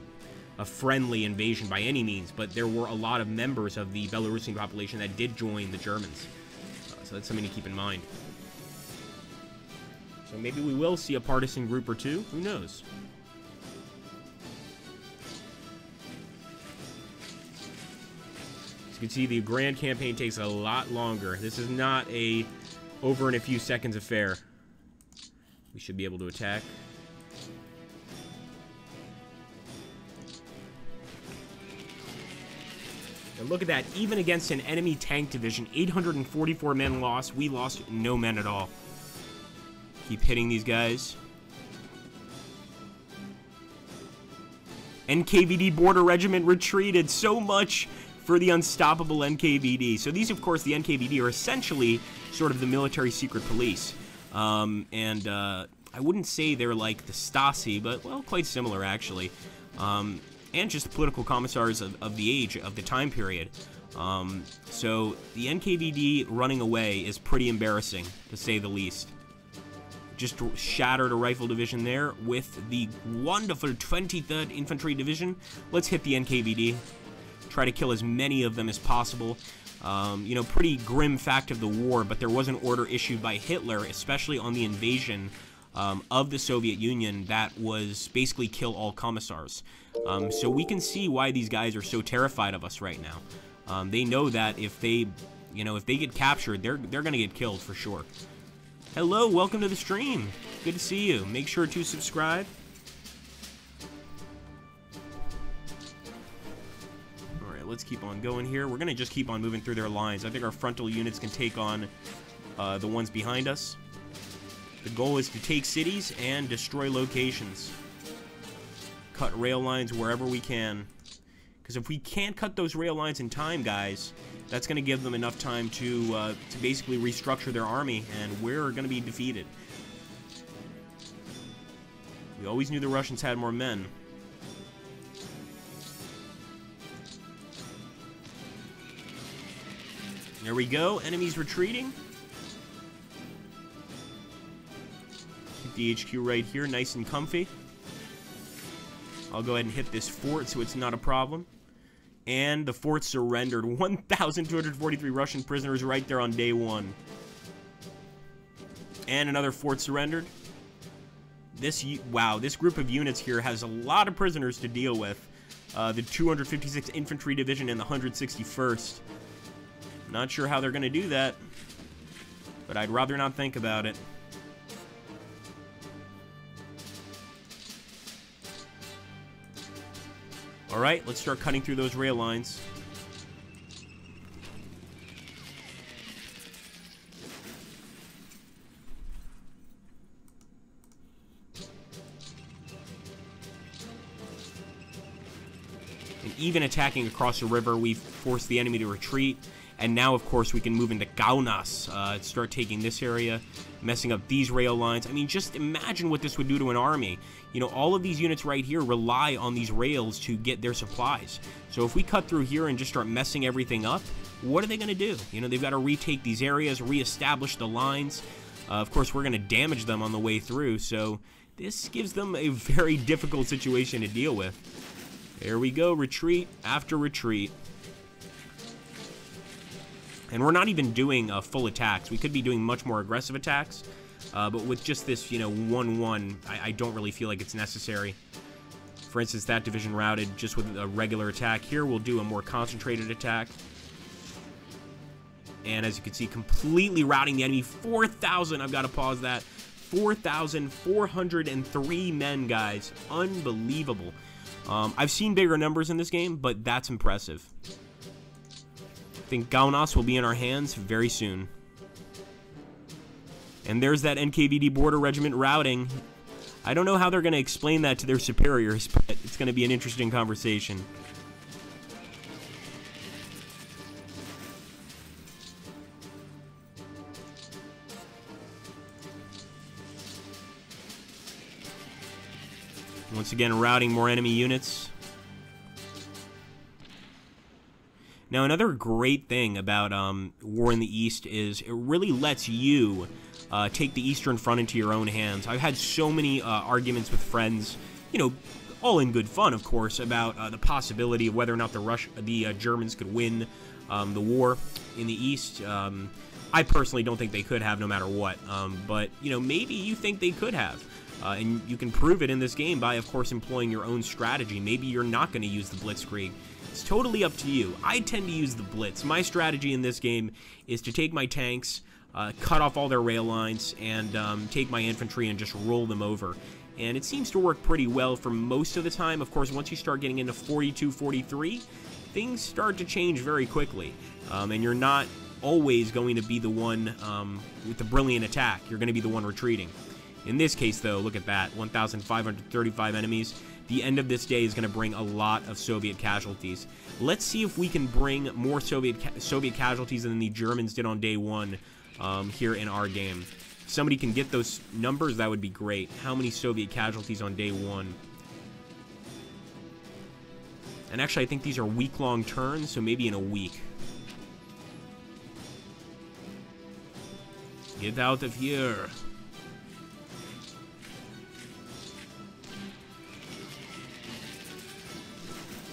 friendly invasion by any means, but there were a lot of members of the Belarusian population that did join the Germans. So that's something to keep in mind. So maybe we will see a partisan group or two. Who knows? you can see, the Grand Campaign takes a lot longer. This is not a over in a few seconds affair. We should be able to attack. And look at that. Even against an enemy tank division, 844 men lost. We lost no men at all. Keep hitting these guys. Nkvd Border Regiment retreated. So much for the unstoppable Nkvd. So these, of course, the Nkvd are essentially sort of the military secret police. I wouldn't say they're like the Stasi, but, well, quite similar, actually. And just political commissars of the age, of the time period. So the Nkvd running away is pretty embarrassing, to say the least. Just shattered a rifle division there with the wonderful 23rd Infantry Division. Let's hit the Nkvd. Try to kill as many of them as possible. You know, pretty grim fact of the war, but there was an order issued by Hitler, especially on the invasion of the Soviet Union, that was basically kill all commissars. So we can see why these guys are so terrified of us right now. They know that if they get captured, they're gonna get killed for sure. Hello, welcome to the stream. Good to see you. Make sure to subscribe. All right, let's keep on going here. We're gonna just keep on moving through their lines. I think our frontal units can take on the ones behind us. The goal is to take cities and destroy locations. Cut rail lines wherever we can. Because if we can't cut those rail lines in time, guys, that's going to give them enough time to basically restructure their army, and we're going to be defeated. We always knew the Russians had more men. There we go. Enemies retreating. Keep the HQ right here, nice and comfy. I'll go ahead and hit this fort so it's not a problem. And the fort surrendered. 1,243 Russian prisoners right there on day one. And another fort surrendered. Wow, this group of units here has a lot of prisoners to deal with. The 256th Infantry Division and the 161st. Not sure how they're going to do that, but I'd rather not think about it. Alright, let's start cutting through those rail lines. And even attacking across the river, we've forced the enemy to retreat. And now, of course, we can move into Kaunas, start taking this area, messing up these rail lines. I mean, just imagine what this would do to an army. You know, all of these units right here rely on these rails to get their supplies. So if we cut through here and just start messing everything up, what are they going to do? You know, they've got to retake these areas, reestablish the lines. Of course, we're going to damage them on the way through. So this gives them a very difficult situation to deal with. There we go, retreat after retreat. And we're not even doing full attacks. We could be doing much more aggressive attacks. But with just this, you know, 1-1, I don't really feel like it's necessary. For instance, that division routed just with a regular attack. Here, we'll do a more concentrated attack. And as you can see, completely routing the enemy. 4,000, I've got to pause that. 4,403 men, guys. Unbelievable. I've seen bigger numbers in this game, but that's impressive. I think Kaunas will be in our hands very soon. And there's that Nkvd Border Regiment routing. I don't know how they're going to explain that to their superiors, but it's going to be an interesting conversation. Once again, routing more enemy units. Now, another great thing about War in the East is it really lets you take the Eastern Front into your own hands. I've had so many arguments with friends, you know, all in good fun, of course, about the possibility of whether or not the Germans could win the war in the East. I personally don't think they could have, no matter what. But, you know, maybe you think they could have. And you can prove it in this game by, of course, employing your own strategy. Maybe you're not going to use the Blitzkrieg. It's totally up to you. I tend to use the Blitz. My strategy in this game is to take my tanks, cut off all their rail lines, and take my infantry and just roll them over. And it seems to work pretty well for most of the time. Of course, once you start getting into 42, 43, things start to change very quickly. And you're not always going to be the one with the brilliant attack. You're going to be the one retreating. In this case, though, look at that. 1,535 enemies. The end of this day is going to bring a lot of Soviet casualties. Let's see if we can bring more Soviet casualties than the Germans did on day one here in our game. If somebody can get those numbers, that would be great. How many Soviet casualties on day one? And actually, I think these are week-long turns, so maybe in a week. Get out of here.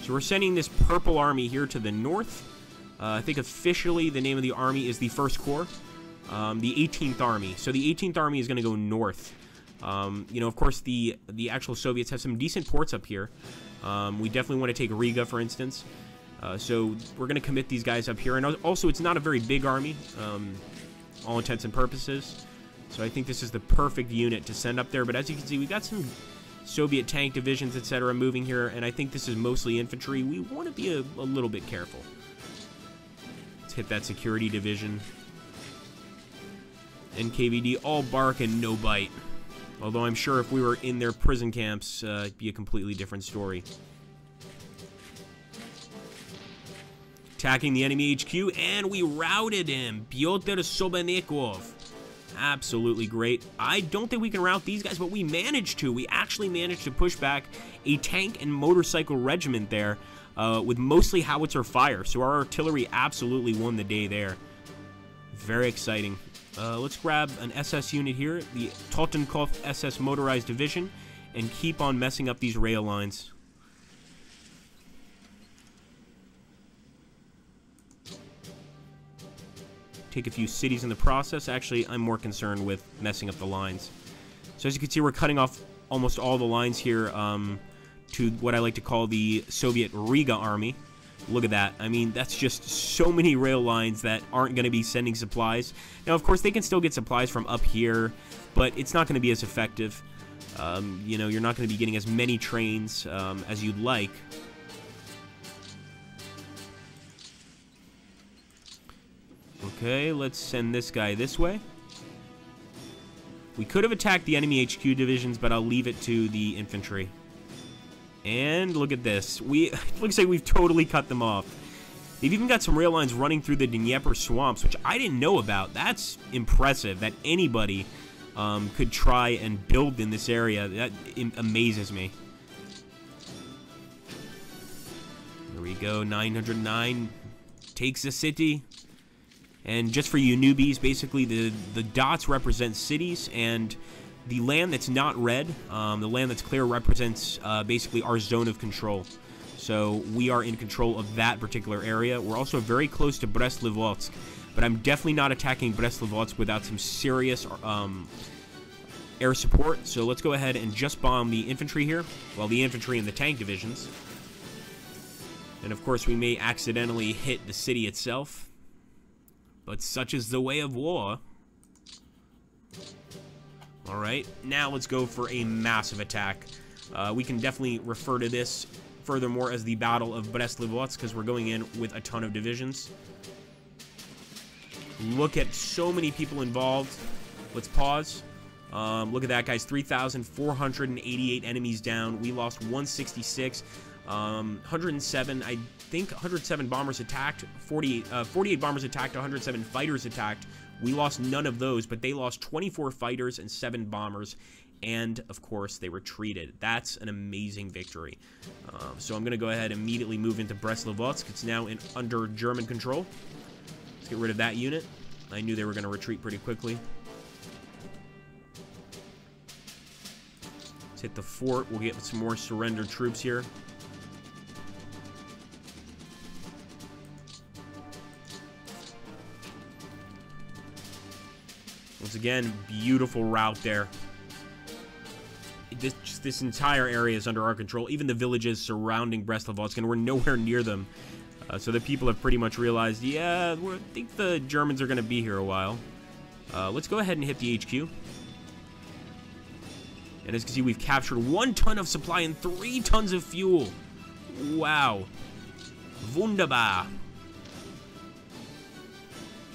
So we're sending this purple army here to the north. I think officially the name of the army is the First Corps, the 18th Army. So the 18th Army is going to go north. You know, of course, the actual Soviets have some decent ports up here. We definitely want to take Riga, for instance. So we're going to commit these guys up here. And also, it's not a very big army, all intents and purposes. So I think this is the perfect unit to send up there. But as you can see, we've got some Soviet tank divisions, etc. moving here, and I think this is mostly infantry. We want to be a little bit careful. Let's hit that security division. Nkvd, all bark and no bite. Although I'm sure if we were in their prison camps, it'd be a completely different story. Attacking the enemy HQ, and we routed him. Pyotr Sobenikov. Absolutely great. I don't think we can rout these guys, but we managed to. We actually managed to push back a tank and motorcycle regiment there with mostly howitzer fire. So our artillery absolutely won the day there. Very exciting. Let's grab an SS unit here, the Totenkopf SS Motorized Division, and keep on messing up these rail lines. Take a few cities in the process. Actually, I'm more concerned with messing up the lines. So as you can see, we're cutting off almost all the lines here to what I like to call the Soviet Riga army. Look at that. I mean, that's just so many rail lines that aren't going to be sending supplies. Now, of course, they can still get supplies from up here, but it's not going to be as effective. You know, you're not going to be getting as many trains as you'd like. Okay, let's send this guy this way. We could have attacked the enemy HQ divisions, but I'll leave it to the infantry. And look at this. It looks like we've totally cut them off. They've even got some rail lines running through the Dnieper swamps, which I didn't know about. That's impressive that anybody could try and build in this area. That amazes me. There we go. 909 takes the city. And just for you newbies, basically the dots represent cities, and the land that's not red, the land that's clear, represents basically our zone of control. So we are in control of that particular area. We're also very close to Brest-Litovsk, but I'm definitely not attacking Brest-Litovsk without some serious air support. So let's go ahead and just bomb the infantry here, well, the infantry and the tank divisions. And of course, we may accidentally hit the city itself. But such is the way of war. Alright, now let's go for a massive attack. We can definitely refer to this furthermore as the Battle of Brest-Litovsk, because we're going in with a ton of divisions. Look at so many people involved. Let's pause. Look at that, guys. 3,488 enemies down. We lost 166. 107, I think 107 bombers attacked, 48 bombers attacked, 107 fighters attacked. We lost none of those, but they lost 24 fighters and 7 bombers, and of course they retreated. That's an amazing victory. So I'm going to go ahead and immediately move into Brest-Litovsk. It's now under German control. Let's get rid of that unit. I knew they were going to retreat pretty quickly. Let's hit the fort. We'll get some more surrendered troops here. Once again, beautiful route there. this entire area is under our control. Even the villages surrounding Brest-Litovsk, and we're nowhere near them. So the people have pretty much realized, yeah, I think the Germans are going to be here a while. Let's go ahead and hit the HQ. And as you can see, we've captured 1 ton of supply and 3 tons of fuel. Wow. Wunderbar.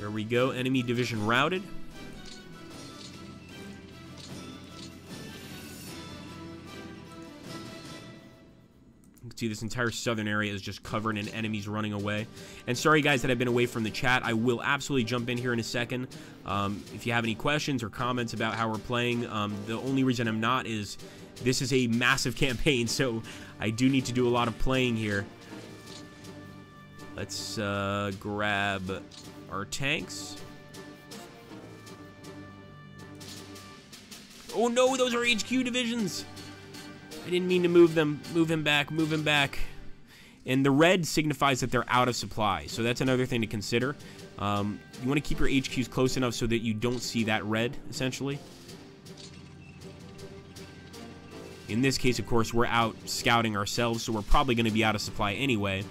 There we go. Enemy division routed. You can see this entire southern area is just covered in enemies running away. And sorry, guys, that I've been away from the chat. I will absolutely jump in here in a second. If you have any questions or comments about how we're playing, the only reason I'm not is this is a massive campaign, so I do need to do a lot of playing here. Let's grab our tanks. Oh no, those are HQ divisions! I didn't mean to move them. Move him back, move him back. And the red signifies that they're out of supply, so that's another thing to consider. You want to keep your HQs close enough so that you don't see that red, essentially. In this case, of course, we're out scouting ourselves, so we're probably going to be out of supply anyway.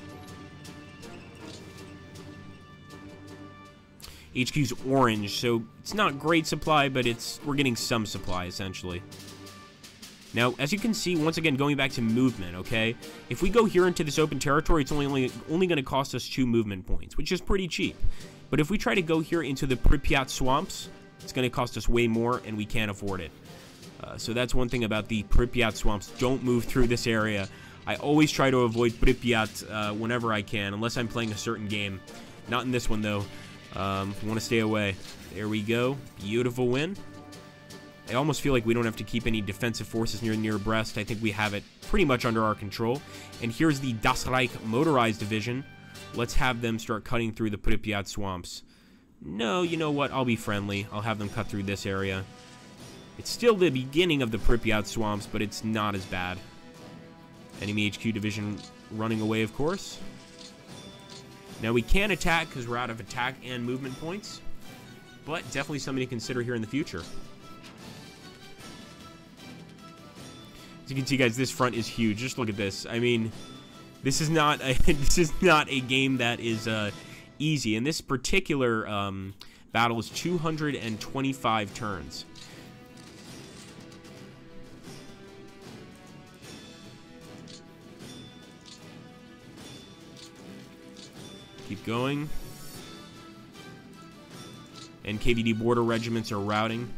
HQ's orange, so it's not great supply, but we're getting some supply, essentially. Now, as you can see, once again, going back to movement, okay? If we go here into this open territory, it's only going to cost us 2 movement points, which is pretty cheap. But if we try to go here into the Pripyat swamps, it's going to cost us way more, and we can't afford it. So that's one thing about the Pripyat swamps. Don't move through this area. I always try to avoid Pripyat whenever I can, unless I'm playing a certain game. Not in this one, though. Want to stay away. There we go. Beautiful win. I almost feel like we don't have to keep any defensive forces near Brest. I think we have it pretty much under our control. And here's the Das Reich motorized division. Let's have them start cutting through the Pripyat swamps. No, you know what? I'll be friendly. I'll have them cut through this area. It's still the beginning of the Pripyat swamps, but it's not as bad. Enemy HQ division running away, of course. Now we can attack because we're out of attack and movement points, but definitely something to consider here in the future. As you can see, guys, this front is huge. Just look at this. I mean, this is not a game that is easy. And this particular battle is 225 turns. Keep going. Nkvd border regiments are routing.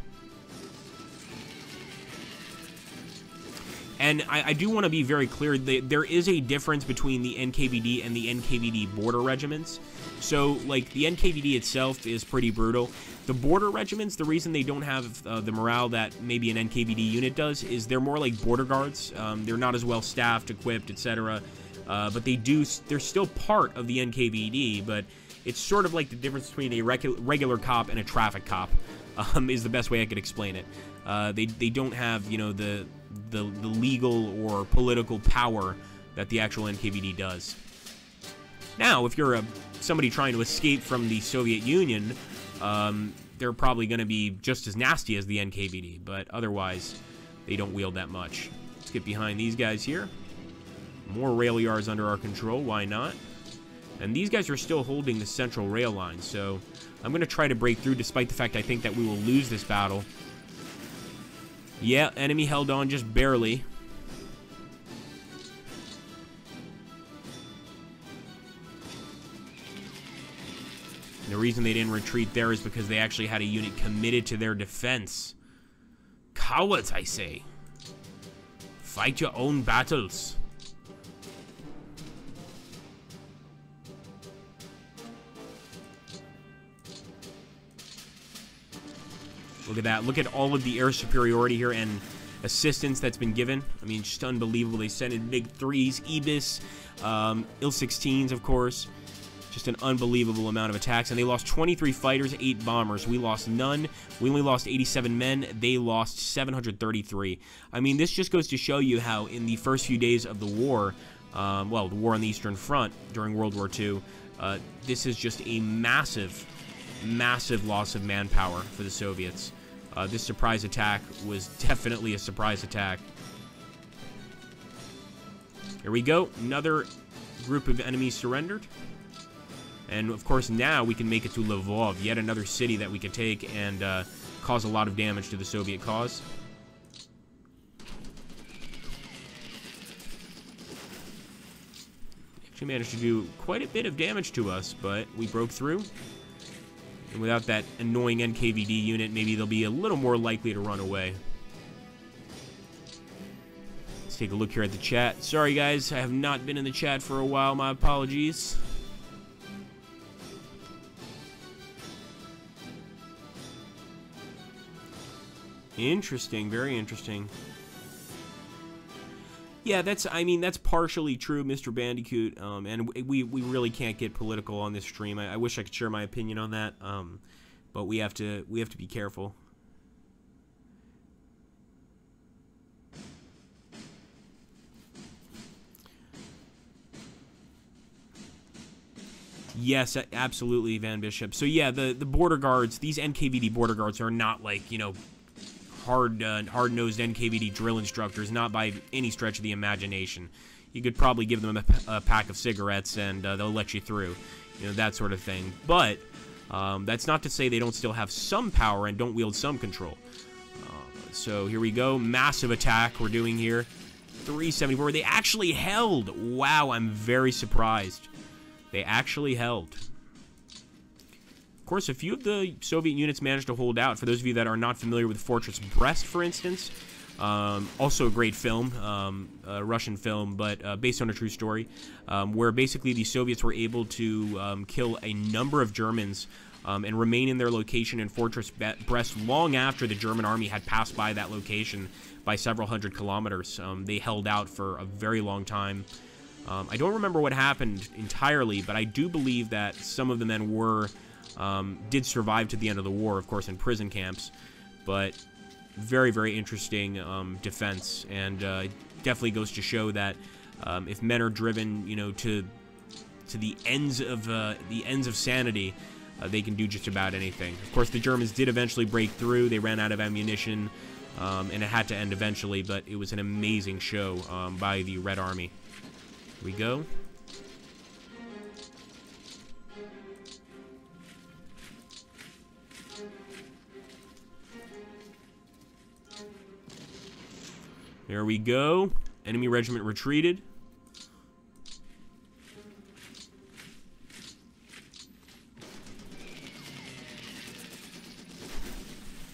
And I do want to be very clear that there is a difference between the Nkvd and the Nkvd border regiments. So, like, the Nkvd itself is pretty brutal. The border regiments, the reason they don't have the morale that maybe an Nkvd unit does is they're more like border guards. They're not as well staffed, equipped, etc. But they're still part of the Nkvd, but it's sort of like the difference between a regular cop and a traffic cop, is the best way I could explain it. They don't have, you know, the legal or political power that the actual Nkvd does. Now, if you're somebody trying to escape from the Soviet Union, they're probably going to be just as nasty as the Nkvd, but otherwise, they don't wield that much. Let's get behind these guys here. More rail yards under our control, why not? And these guys are still holding the central rail line, so I'm going to try to break through despite the fact I think that we will lose this battle. Yeah, enemy held on just barely. And the reason they didn't retreat there is because they actually had a unit committed to their defense. Cowards, I say. Fight your own battles. Look at that. Look at all of the air superiority here and assistance that's been given. I mean, just unbelievable. They sent in MiG-3s, Ibis, Il-16s, of course. Just an unbelievable amount of attacks. And they lost 23 fighters, 8 bombers. We lost none. We only lost 87 men. They lost 733. I mean, this just goes to show you how in the first few days of the war, well, the war on the Eastern Front during World War II, this is just a massive loss of manpower for the Soviets. This surprise attack was definitely a surprise attack. Here we go. Another group of enemies surrendered. And, of course, now we can make it to Lvov, yet another city that we could take and cause a lot of damage to the Soviet cause. Actually managed to do quite a bit of damage to us, but we broke through. And without that annoying Nkvd unit, maybe they'll be a little more likely to run away. Let's take a look here at the chat. Sorry, guys, I have not been in the chat for a while. My apologies. Interesting, very interesting. Yeah, I mean, that's partially true, Mr. Bandicoot, and we really can't get political on this stream. I wish I could share my opinion on that, but we have to be careful. Yes, absolutely, Van Bishop. So yeah, the border guards, these Nkvd border guards are not like, you know, hard-nosed Nkvd drill instructors, not by any stretch of the imagination. You could probably give them a pack of cigarettes and they'll let you through, you know, that sort of thing. But that's not to say they don't still have some power and don't wield some control. So here we go, massive attack we're doing here. 374, they actually held. Wow, I'm very surprised. They actually held. Of course, a few of the Soviet units managed to hold out. For those of you that are not familiar with Fortress Brest, for instance, also a great film, a Russian film, but based on a true story, where basically the Soviets were able to kill a number of Germans and remain in their location in Fortress Brest long after the German army had passed by that location by several hundred kilometers. They held out for a very long time. I don't remember what happened entirely, but I do believe that some of the men did survive to the end of the war, of course, in prison camps. But very, very interesting defense, and definitely goes to show that if men are driven, you know, to the ends of sanity, they can do just about anything. Of course, the Germans did eventually break through. They ran out of ammunition, and it had to end eventually. But it was an amazing show by the Red Army. Here we go. There we go. Enemy regiment retreated.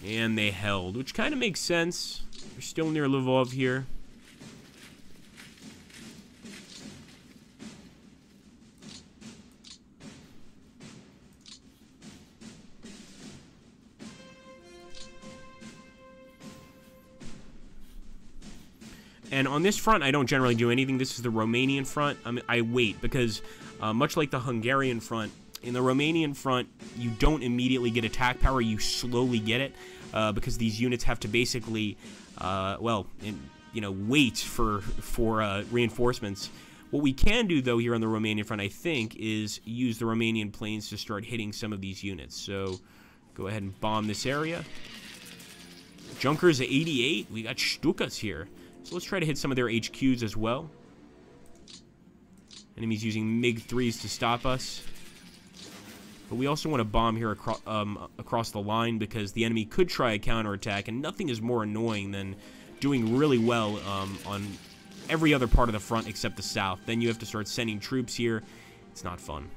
And they held, which kind of makes sense. We're still near Lvov here. And on this front, I don't generally do anything. This is the Romanian front. I wait, because much like the Hungarian front, in the Romanian front, you don't immediately get attack power. You slowly get it, because these units have to basically, wait for reinforcements. What we can do, though, here on the Romanian front, I think, is use the Romanian planes to start hitting some of these units. So go ahead and bomb this area. Junkers at 88. We got Stukas here. So let's try to hit some of their HQs as well. Enemies using MiG-3s to stop us. But we also want to bomb here across the line, because the enemy could try a counterattack, and nothing is more annoying than doing really well on every other part of the front except the south. Then you have to start sending troops here. It's not fun.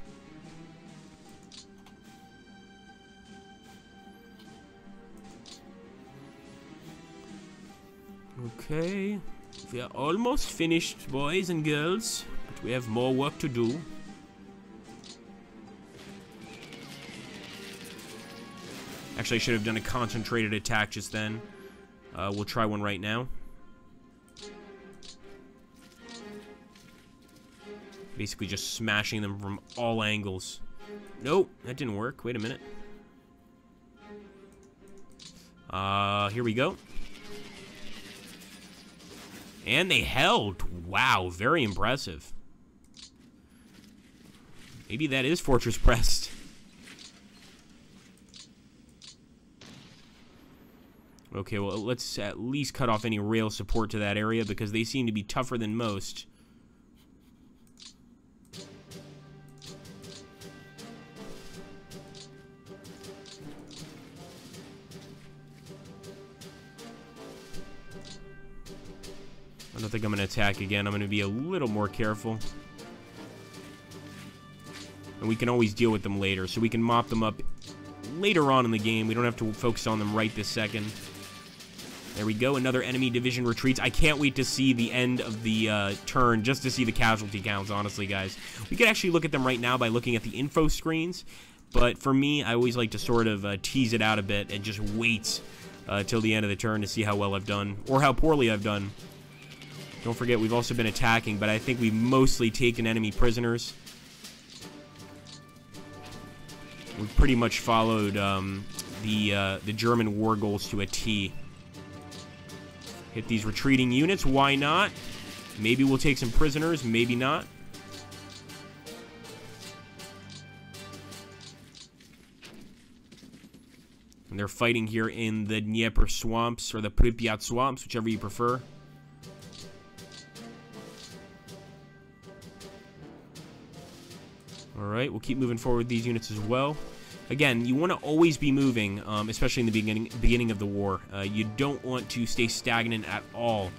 Okay, we are almost finished, boys and girls, but we have more work to do. Actually, I should have done a concentrated attack just then. We'll try one right now. Basically just smashing them from all angles. Nope, that didn't work. Wait a minute. Here we go. And they held. Wow, very impressive. Maybe that is Fortress Brest. Okay, well, let's at least cut off any rail support to that area, because they seem to be tougher than most. I don't think I'm going to attack again. I'm going to be a little more careful. And we can always deal with them later, so we can mop them up later on in the game. We don't have to focus on them right this second. There we go. Another enemy division retreats. I can't wait to see the end of the turn, just to see the casualty counts, honestly, guys. We can actually look at them right now by looking at the info screens. But for me, I always like to sort of tease it out a bit and just wait till the end of the turn to see how well I've done, or how poorly I've done. Don't forget, we've also been attacking, but I think we've mostly taken enemy prisoners. We've pretty much followed the German war goals to a T. Hit these retreating units. Why not? Maybe we'll take some prisoners. Maybe not. And they're fighting here in the Dnieper swamps, or the Pripyat swamps, whichever you prefer. Alright, we'll keep moving forward with these units as well. Again, you want to always be moving, especially in the beginning of the war. You don't want to stay stagnant at all.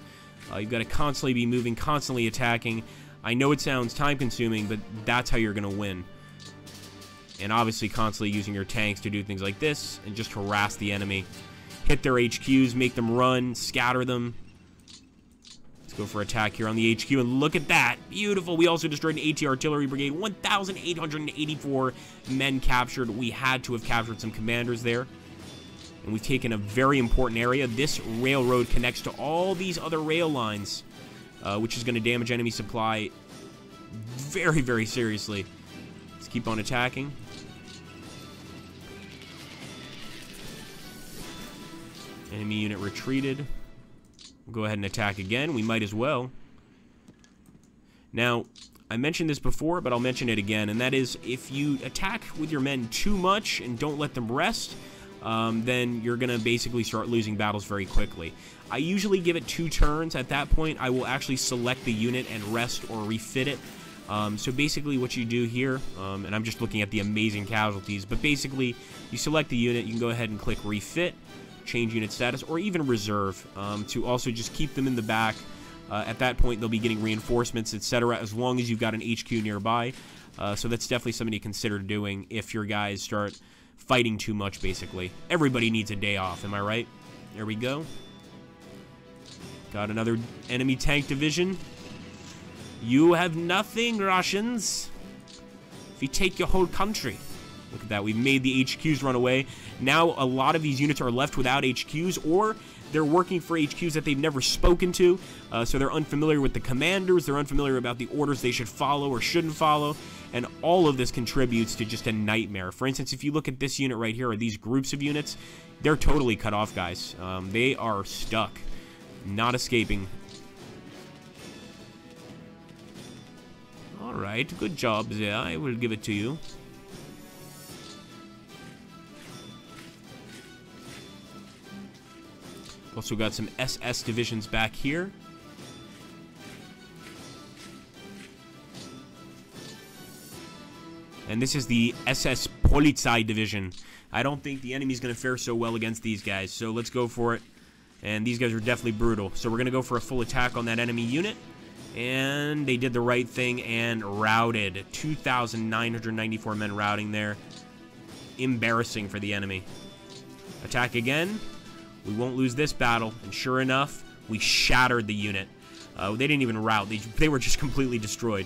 You've got to constantly be moving, constantly attacking. I know it sounds time-consuming, but that's how you're going to win. And obviously constantly using your tanks to do things like this and just harass the enemy. Hit their HQs, make them run, scatter them. Let's go for attack here on the HQ, and look at that. Beautiful. We also destroyed an AT artillery brigade. 1,884 men captured. We had to have captured some commanders there. And we've taken a very important area. This railroad connects to all these other rail lines, which is going to damage enemy supply very, very seriously. Let's keep on attacking. Enemy unit retreated. We'll go ahead and attack again. We might as well. Now, I mentioned this before, but I'll mention it again, and that is, if you attack with your men too much and don't let them rest, then you're going to basically start losing battles very quickly. I usually give it 2 turns. At that point, I will actually select the unit and rest or refit it. So basically what you do here, and I'm just looking at the amazing casualties, but basically you select the unit, you can go ahead and click refit, change unit status, or even reserve, to also just keep them in the back. At that point, they'll be getting reinforcements, etc., as long as you've got an HQ nearby. So that's definitely something to consider doing if your guys start fighting too much, basically. Everybody needs a day off, am I right? There we go. Got another enemy tank division. You have nothing, Russians. If you take your whole country. Look at that. We've made the HQs run away. Now a lot of these units are left without HQs, or they're working for HQs that they've never spoken to, so they're unfamiliar with the commanders, they're unfamiliar about the orders they should follow or shouldn't follow, and all of this contributes to just a nightmare. For instance, if you look at this unit right here, or these groups of units, they're totally cut off, guys. They are stuck, not escaping. Alright, good job there. I will give it to you. Also got some SS divisions back here. And this is the SS Polizei division. I don't think the enemy's going to fare so well against these guys, so let's go for it. And these guys are definitely brutal. So we're going to go for a full attack on that enemy unit. And they did the right thing and routed. 2,994 men routing there. Embarrassing for the enemy. Attack again. We won't lose this battle. And sure enough, we shattered the unit. They didn't even rout. They were just completely destroyed.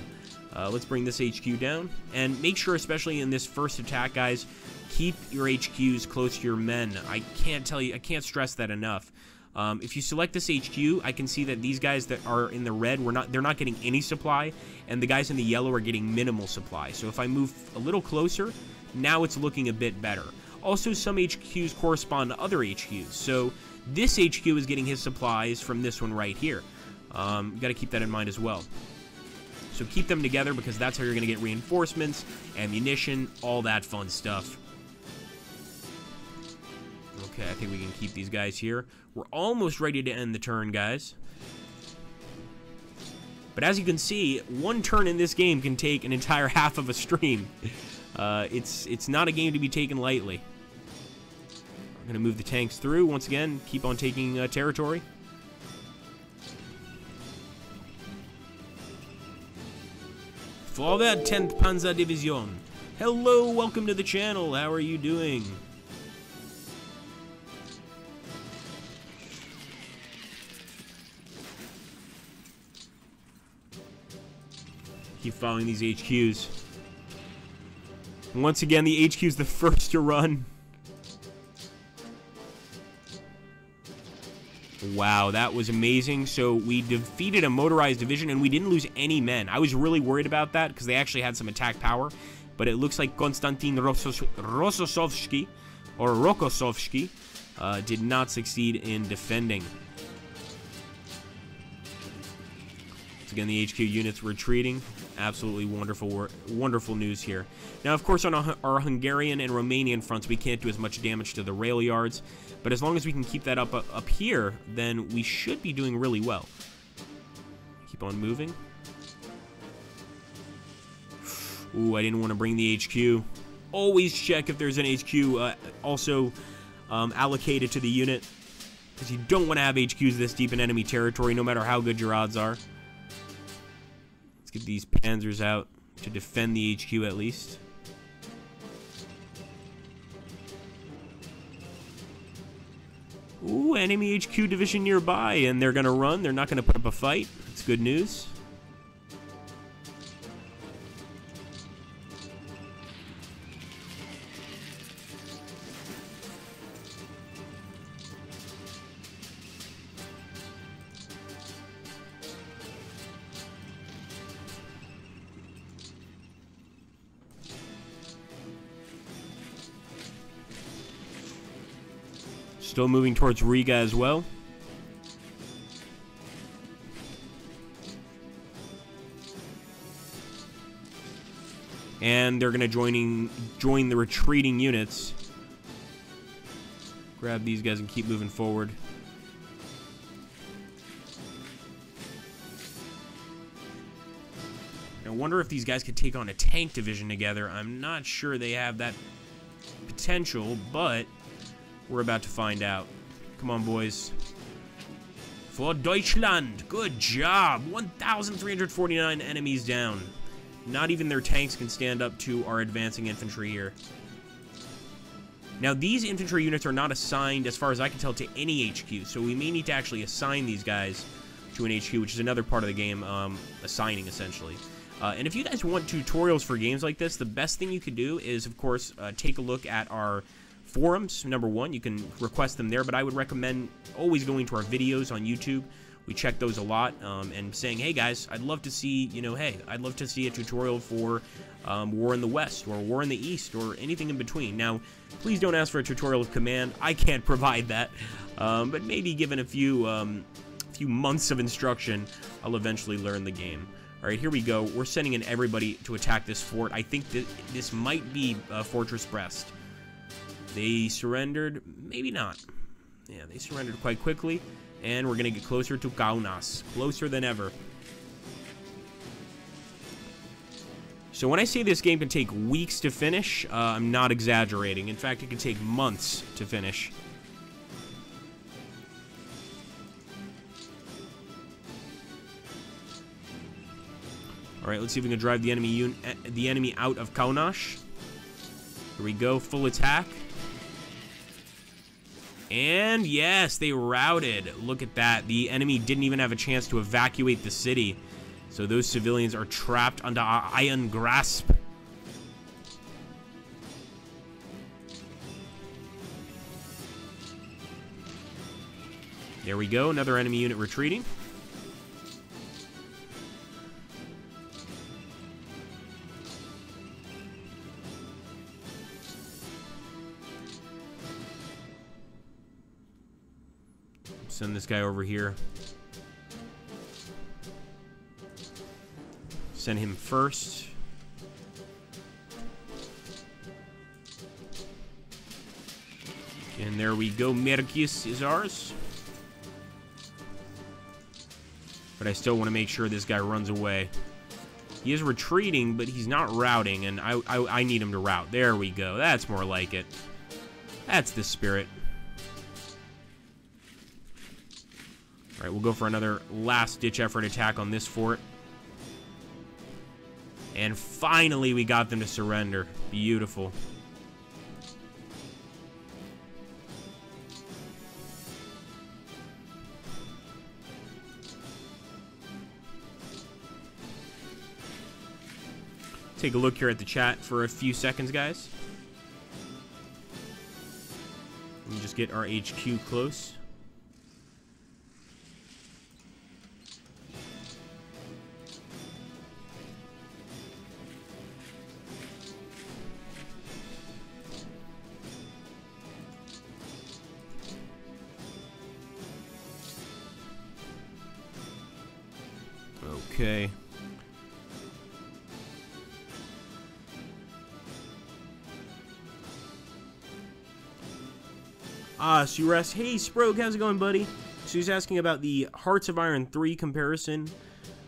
Let's bring this HQ down. And make sure, especially in this first attack, guys, keep your HQs close to your men. I can't stress that enough. If you select this HQ, I can see that these guys that are in the red, they're not getting any supply, and the guys in the yellow are getting minimal supply. So if I move a little closer, now it's looking a bit better. Also, some HQs correspond to other HQs. So this HQ is getting his supplies from this one right here. You got to keep that in mind as well. So keep them together, because that's how you're going to get reinforcements, ammunition, all that fun stuff. Okay, I think we can keep these guys here. We're almost ready to end the turn, guys. But as you can see, one turn in this game can take an entire half of a stream. It's not a game to be taken lightly. We're going to move the tanks through. Once again, keep on taking territory. For the 10th Panzer Division. Hello, welcome to the channel. How are you doing? Keep following these HQs. Once again, the HQ is the first to run. Wow, that was amazing. So we defeated a motorized division, and we didn't lose any men. I was really worried about that because they actually had some attack power. But it looks like Konstantin Rokossovsky did not succeed in defending. Once again, the HQ units retreating. Absolutely wonderful news here. Now, of course, on our Hungarian and Romanian fronts, we can't do as much damage to the rail yards. But as long as we can keep that up here, then we should be doing really well. Keep on moving. Ooh, I didn't want to bring the HQ. Always check if there's an HQ also allocated to the unit, because you don't want to have HQs this deep in enemy territory, no matter how good your odds are. Let's get these panzers out to defend the HQ at least. Ooh, enemy HQ division nearby, and they're going to run. They're not going to put up a fight. That's good news. Still moving towards Riga as well. And they're going to join the retreating units. Grab these guys and keep moving forward. I wonder if these guys could take on a tank division together. I'm not sure they have that potential, but we're about to find out. Come on, boys. For Deutschland! Good job! 1,349 enemies down. Not even their tanks can stand up to our advancing infantry here. Now, these infantry units are not assigned, as far as I can tell, to any HQ, so we may need to actually assign these guys to an HQ, which is another part of the game, assigning, essentially. And if you guys want tutorials for games like this, the best thing you could do is, of course, take a look at our forums. Number one, you can request them there, but I would recommend always going to our videos on YouTube. We check those a lot, and saying, hey guys, I'd love to see, I'd love to see a tutorial for War in the West, or War in the East, or anything in between. Now, please don't ask for a tutorial of command. I can't provide that, but maybe given a few months of instruction, I'll eventually learn the game. All right, here we go. We're sending in everybody to attack this fort. I think this might be Fortress Brest. They surrendered, maybe not. Yeah, they surrendered quite quickly, and we're going to get closer to Kaunas. Closer than ever. So when I say this game can take weeks to finish, I'm not exaggerating. In fact, it can take months to finish. All right, let's see if we can drive the enemy out of Kaunas. Here we go, full attack. And yes, they routed. Look at that. The enemy didn't even have a chance to evacuate the city. So those civilians are trapped under our iron grasp. There we go. Another enemy unit retreating. Send this guy over here. Send him first. And there we go. Merkis is ours. But I still want to make sure this guy runs away. He is retreating, but he's not routing, and I need him to route. There we go. That's more like it. That's the spirit. All right, we'll go for another last-ditch effort attack on this fort. And finally, we got them to surrender. Beautiful. Take a look here at the chat for a few seconds, guys. Let me just get our HQ close. Okay. Suras, hey Sproke, how's it going, buddy? So he's asking about the Hearts of Iron 3 comparison.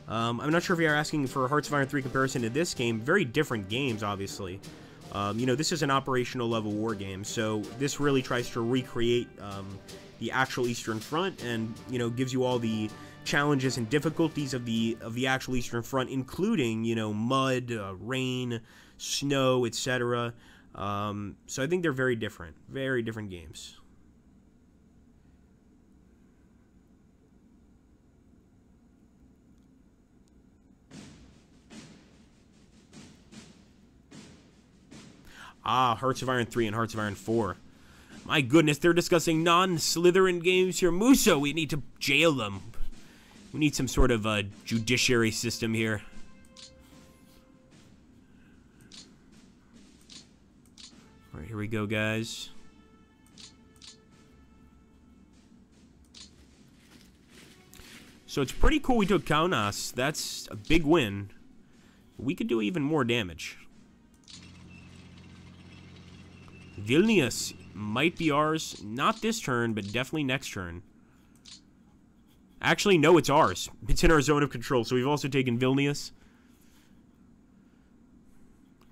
I'm not sure if you're asking for Hearts of Iron 3 comparison to this game. Very different games, obviously. You know, this is an operational level war game, so this really tries to recreate the actual Eastern Front, and you know, gives you all the challenges and difficulties of the actual Eastern Front, including, you know, mud, rain, snow, etc. So I think they're very different games. Hearts of Iron 3 and Hearts of Iron 4. My goodness, they're discussing non-Slytherin games here. Muso, we need to jail them. We need some sort of judiciary system here. Alright, here we go, guys. So it's pretty cool we took Kaunas. That's a big win. We could do even more damage. Vilnius might be ours. Not this turn, but definitely next turn. Actually, no, it's ours. It's in our zone of control, so we've also taken Vilnius.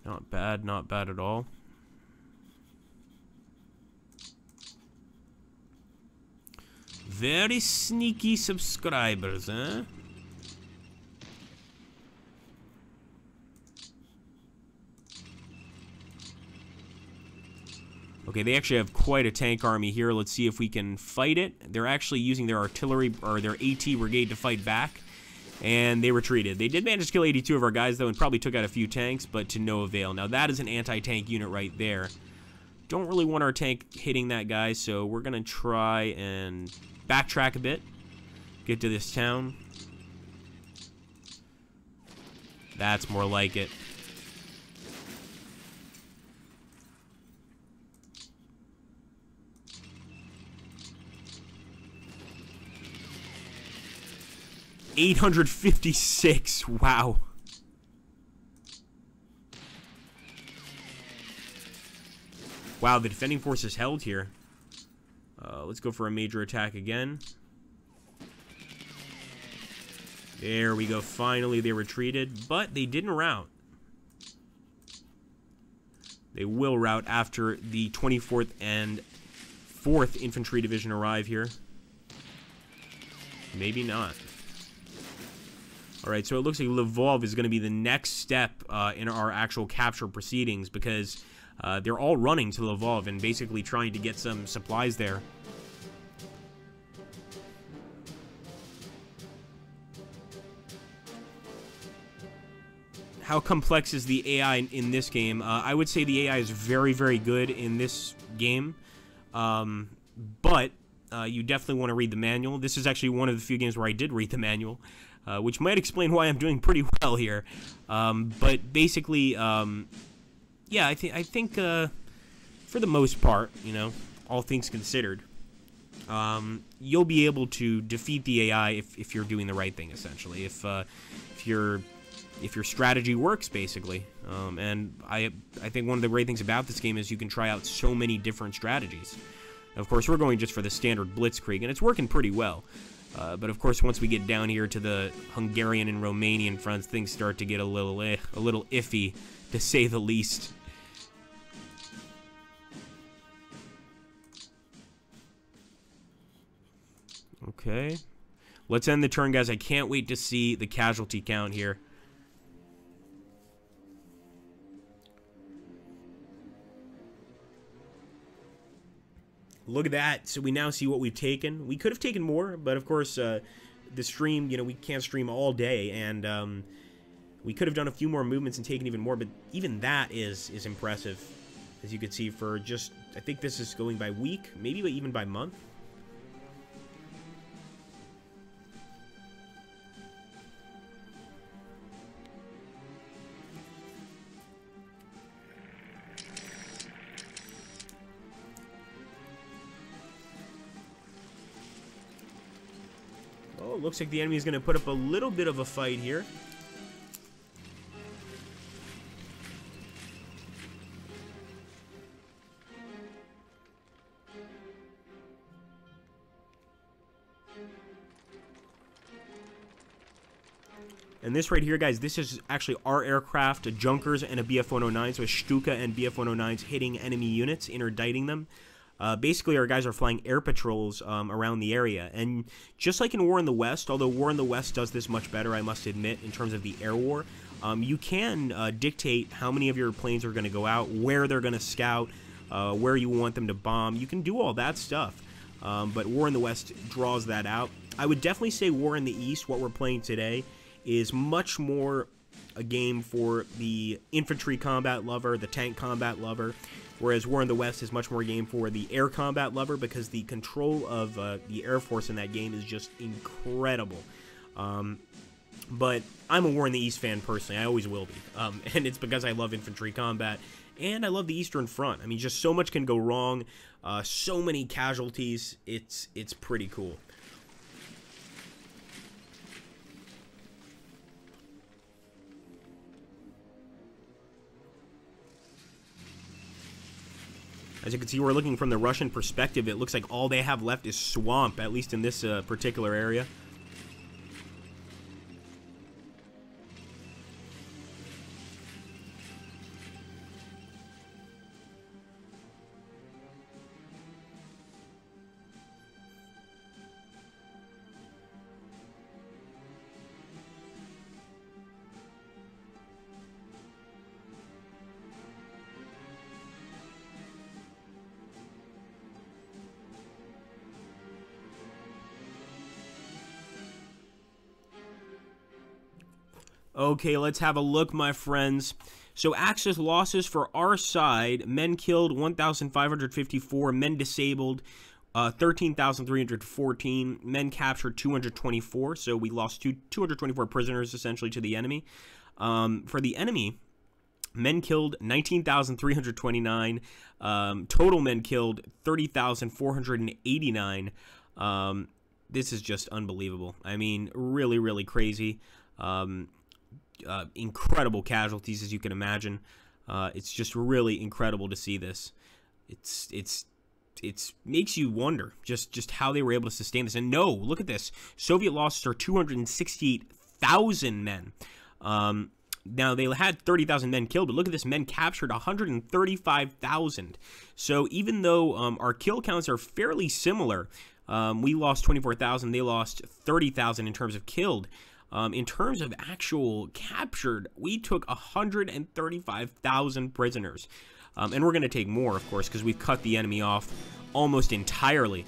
Not bad at all. Very sneaky subscribers, huh? Okay, they actually have quite a tank army here. Let's see if we can fight it. They're actually using their artillery, or their AT brigade, to fight back. And they retreated. They did manage to kill 82 of our guys, though, and probably took out a few tanks, but to no avail. Now, that is an anti-tank unit right there. Don't really want our tank hitting that guy, so we're going to try and backtrack a bit. Get to this town. That's more like it. $856. Wow. Wow, the defending force is held here. Let's go for a major attack again. There we go. Finally, they retreated, but they didn't rout. They will rout after the 24th and 4th Infantry Division arrive here. Maybe not. Alright, so it looks like Lvov is going to be the next step in our actual capture proceedings, because they're all running to Lvov and basically trying to get some supplies there. How complex is the AI in this game? I would say the AI is very, very good in this game, but you definitely want to read the manual. This is actually one of the few games where I did read the manual. Which might explain why I'm doing pretty well here. But basically, yeah, I think for the most part, you know, all things considered, you'll be able to defeat the AI if you're doing the right thing, essentially. If your strategy works, basically. And I think one of the great things about this game is you can try out so many different strategies. Of course, we're going just for the standard Blitzkrieg, and it's working pretty well. But of course, once we get down here to the Hungarian and Romanian fronts, things start to get a little iffy, to say the least. Okay. Let's end the turn, guys. I can't wait to see the casualty count here. look at that. So we now see what we've taken. We could have taken more, but of course, the stream, you know, we can't stream all day, and we could have done a few more movements and taken even more, but even that is impressive, as you can see, for just, I think this is going by week, maybe even by month. Oh, it looks like the enemy is going to put up a little bit of a fight here. And this right here, guys, this is actually our aircraft, a Junkers and a BF-109, so a Stuka and BF-109s hitting enemy units, interdicting them. Basically, our guys are flying air patrols around the area. And just like in War in the West, although War in the West does this much better, I must admit, in terms of the air war, you can dictate how many of your planes are going to go out, where they're going to scout, where you want them to bomb. You can do all that stuff. But War in the West draws that out. I would definitely say War in the East, what we're playing today, is much more a game for the infantry combat lover, the tank combat lover, whereas War in the West is much more a game for the air combat lover, because the control of the Air Force in that game is just incredible. But I'm a War in the East fan personally. I always will be. And it's because I love infantry combat, and I love the Eastern Front. I mean, just so much can go wrong, so many casualties. It's pretty cool. As you can see, we're looking from the Russian perspective. It looks like all they have left is swamp, at least in this particular area. Okay, let's have a look, my friends. So, Axis losses for our side: men killed 1,554, men disabled 13,314, men captured 224. So we lost 224 prisoners essentially to the enemy. For the enemy, men killed 19,329. Total men killed 30,489. This is just unbelievable. I mean, really, really crazy. Incredible casualties, as you can imagine. It's just really incredible to see this. It makes you wonder just how they were able to sustain this. And no, look at this. Soviet losses are 268,000 men. Now, they had 30,000 men killed, but look at this. Men captured 135,000. So even though our kill counts are fairly similar, we lost 24,000. They lost 30,000 in terms of killed. In terms of actual captured, we took 135,000 prisoners. And we're going to take more, of course, because we've cut the enemy off almost entirely.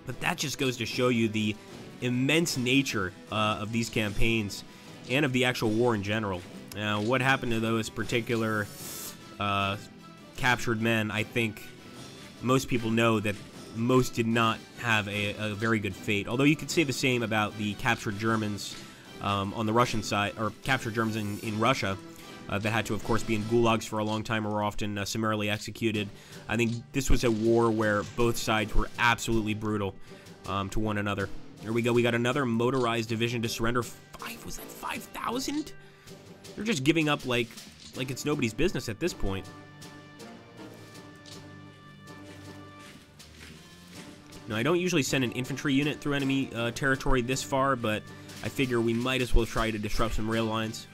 But that just goes to show you the immense nature of these campaigns and of the actual war in general. Now, what happened to those particular captured men, I think most people know that most did not have a very good fate. Although you could say the same about the captured Germans on the Russian side, or captured Germans in Russia, that had to, of course, be in gulags for a long time or were often summarily executed. I think this was a war where both sides were absolutely brutal to one another. Here we go. We got another motorized division to surrender. Was that 5,000? They're just giving up like it's nobody's business at this point. Now, I don't usually send an infantry unit through enemy territory this far, but I figure we might as well try to disrupt some rail lines.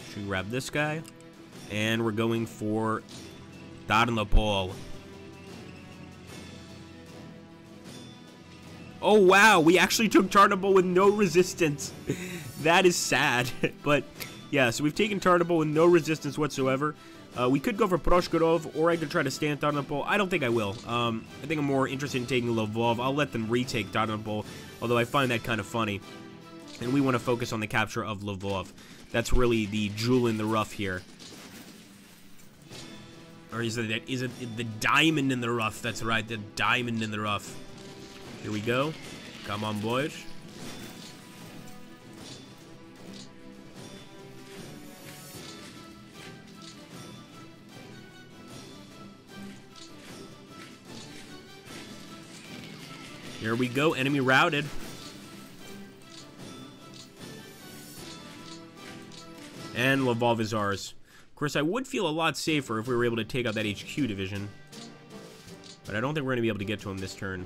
Should we grab this guy? And we're going for Tarnopol. Oh, wow. We actually took Tarnopol with no resistance. That is sad. But Yeah, so we've taken Tarnopol with no resistance whatsoever. We could go for Proshkorov, or I could try to stand Tarnopol. I don't think I will. I think I'm more interested in taking Lvov. I'll let them retake Tarnopol, although I find that kind of funny. And we want to focus on the capture of Lvov. That's really the jewel in the rough here. Or is it the diamond in the rough? That's right, the diamond in the rough. Here we go. Come on, boys. Here we go, enemy routed. And Lvov is ours. Of course, I would feel a lot safer if we were able to take out that HQ division. But I don't think we're going to be able to get to him this turn.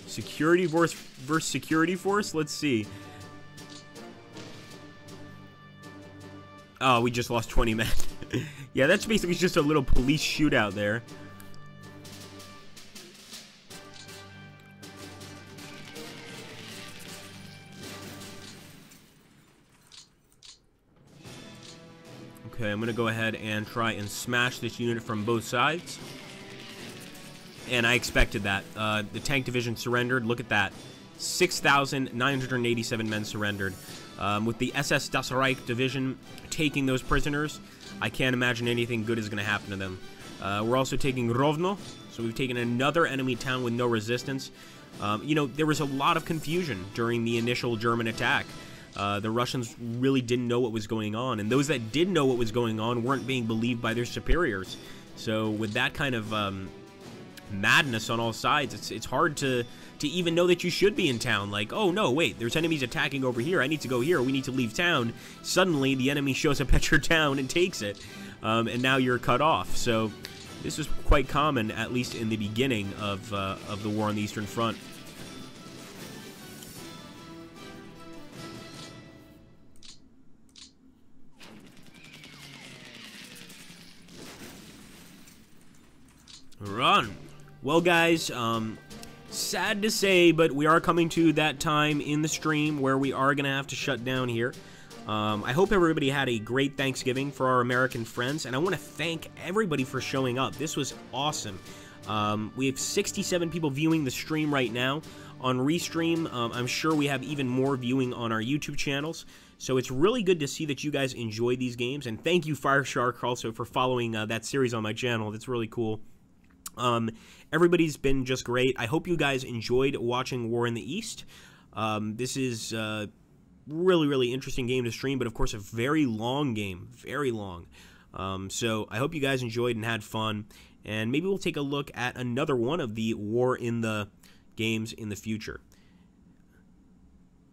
Security force versus security force? Let's see. Oh, we just lost 20 men. Yeah, that's basically just a little police shootout there. Okay, I'm going to go ahead and try and smash this unit from both sides. And I expected that. The tank division surrendered. Look at that. 6,987 men surrendered. With the SS Das Reich division taking those prisoners, I can't imagine anything good is going to happen to them. We're also taking Rovno, so we've taken another enemy town with no resistance. You know, there was a lot of confusion during the initial German attack. The Russians really didn't know what was going on, and those that did know what was going on weren't being believed by their superiors. So with that kind of madness on all sides, it's hard to even know that you should be in town. Like, oh no, wait, there's enemies attacking over here, I need to go here, we need to leave town. Suddenly the enemy shows up at your town and takes it, and now you're cut off. So this was quite common, at least in the beginning of the war on the Eastern Front. Run. Well, guys, sad to say, but we are coming to that time in the stream where we are going to have to shut down here. I hope everybody had a great Thanksgiving for our American friends, and I want to thank everybody for showing up. This was awesome. We have 67 people viewing the stream right now on Restream. I'm sure we have even more viewing on our YouTube channels. So it's really good to see that you guys enjoy these games, and thank you, Fireshark, also for following that series on my channel. That's really cool. Everybody's been just great. I hope you guys enjoyed watching War in the East. This is a really, really interesting game to stream, but of course a very long game. Very long. So I hope you guys enjoyed and had fun, and maybe we'll take a look at another one of the War in the games in the future.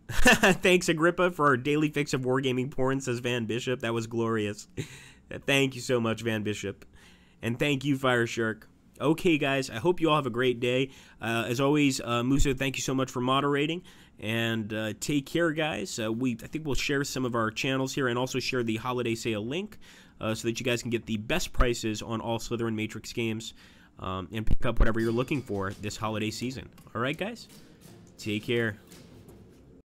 Thanks, Agrippa, for our daily fix of wargaming porn, says Van Bishop. That was glorious. Thank you so much, Van Bishop. And thank you, Fireshark. Okay, guys, I hope you all have a great day. As always, Musa, thank you so much for moderating, and take care, guys. I think we'll share some of our channels here and also share the holiday sale link so that you guys can get the best prices on all Slytherin Matrix games and pick up whatever you're looking for this holiday season. All right, guys? Take care.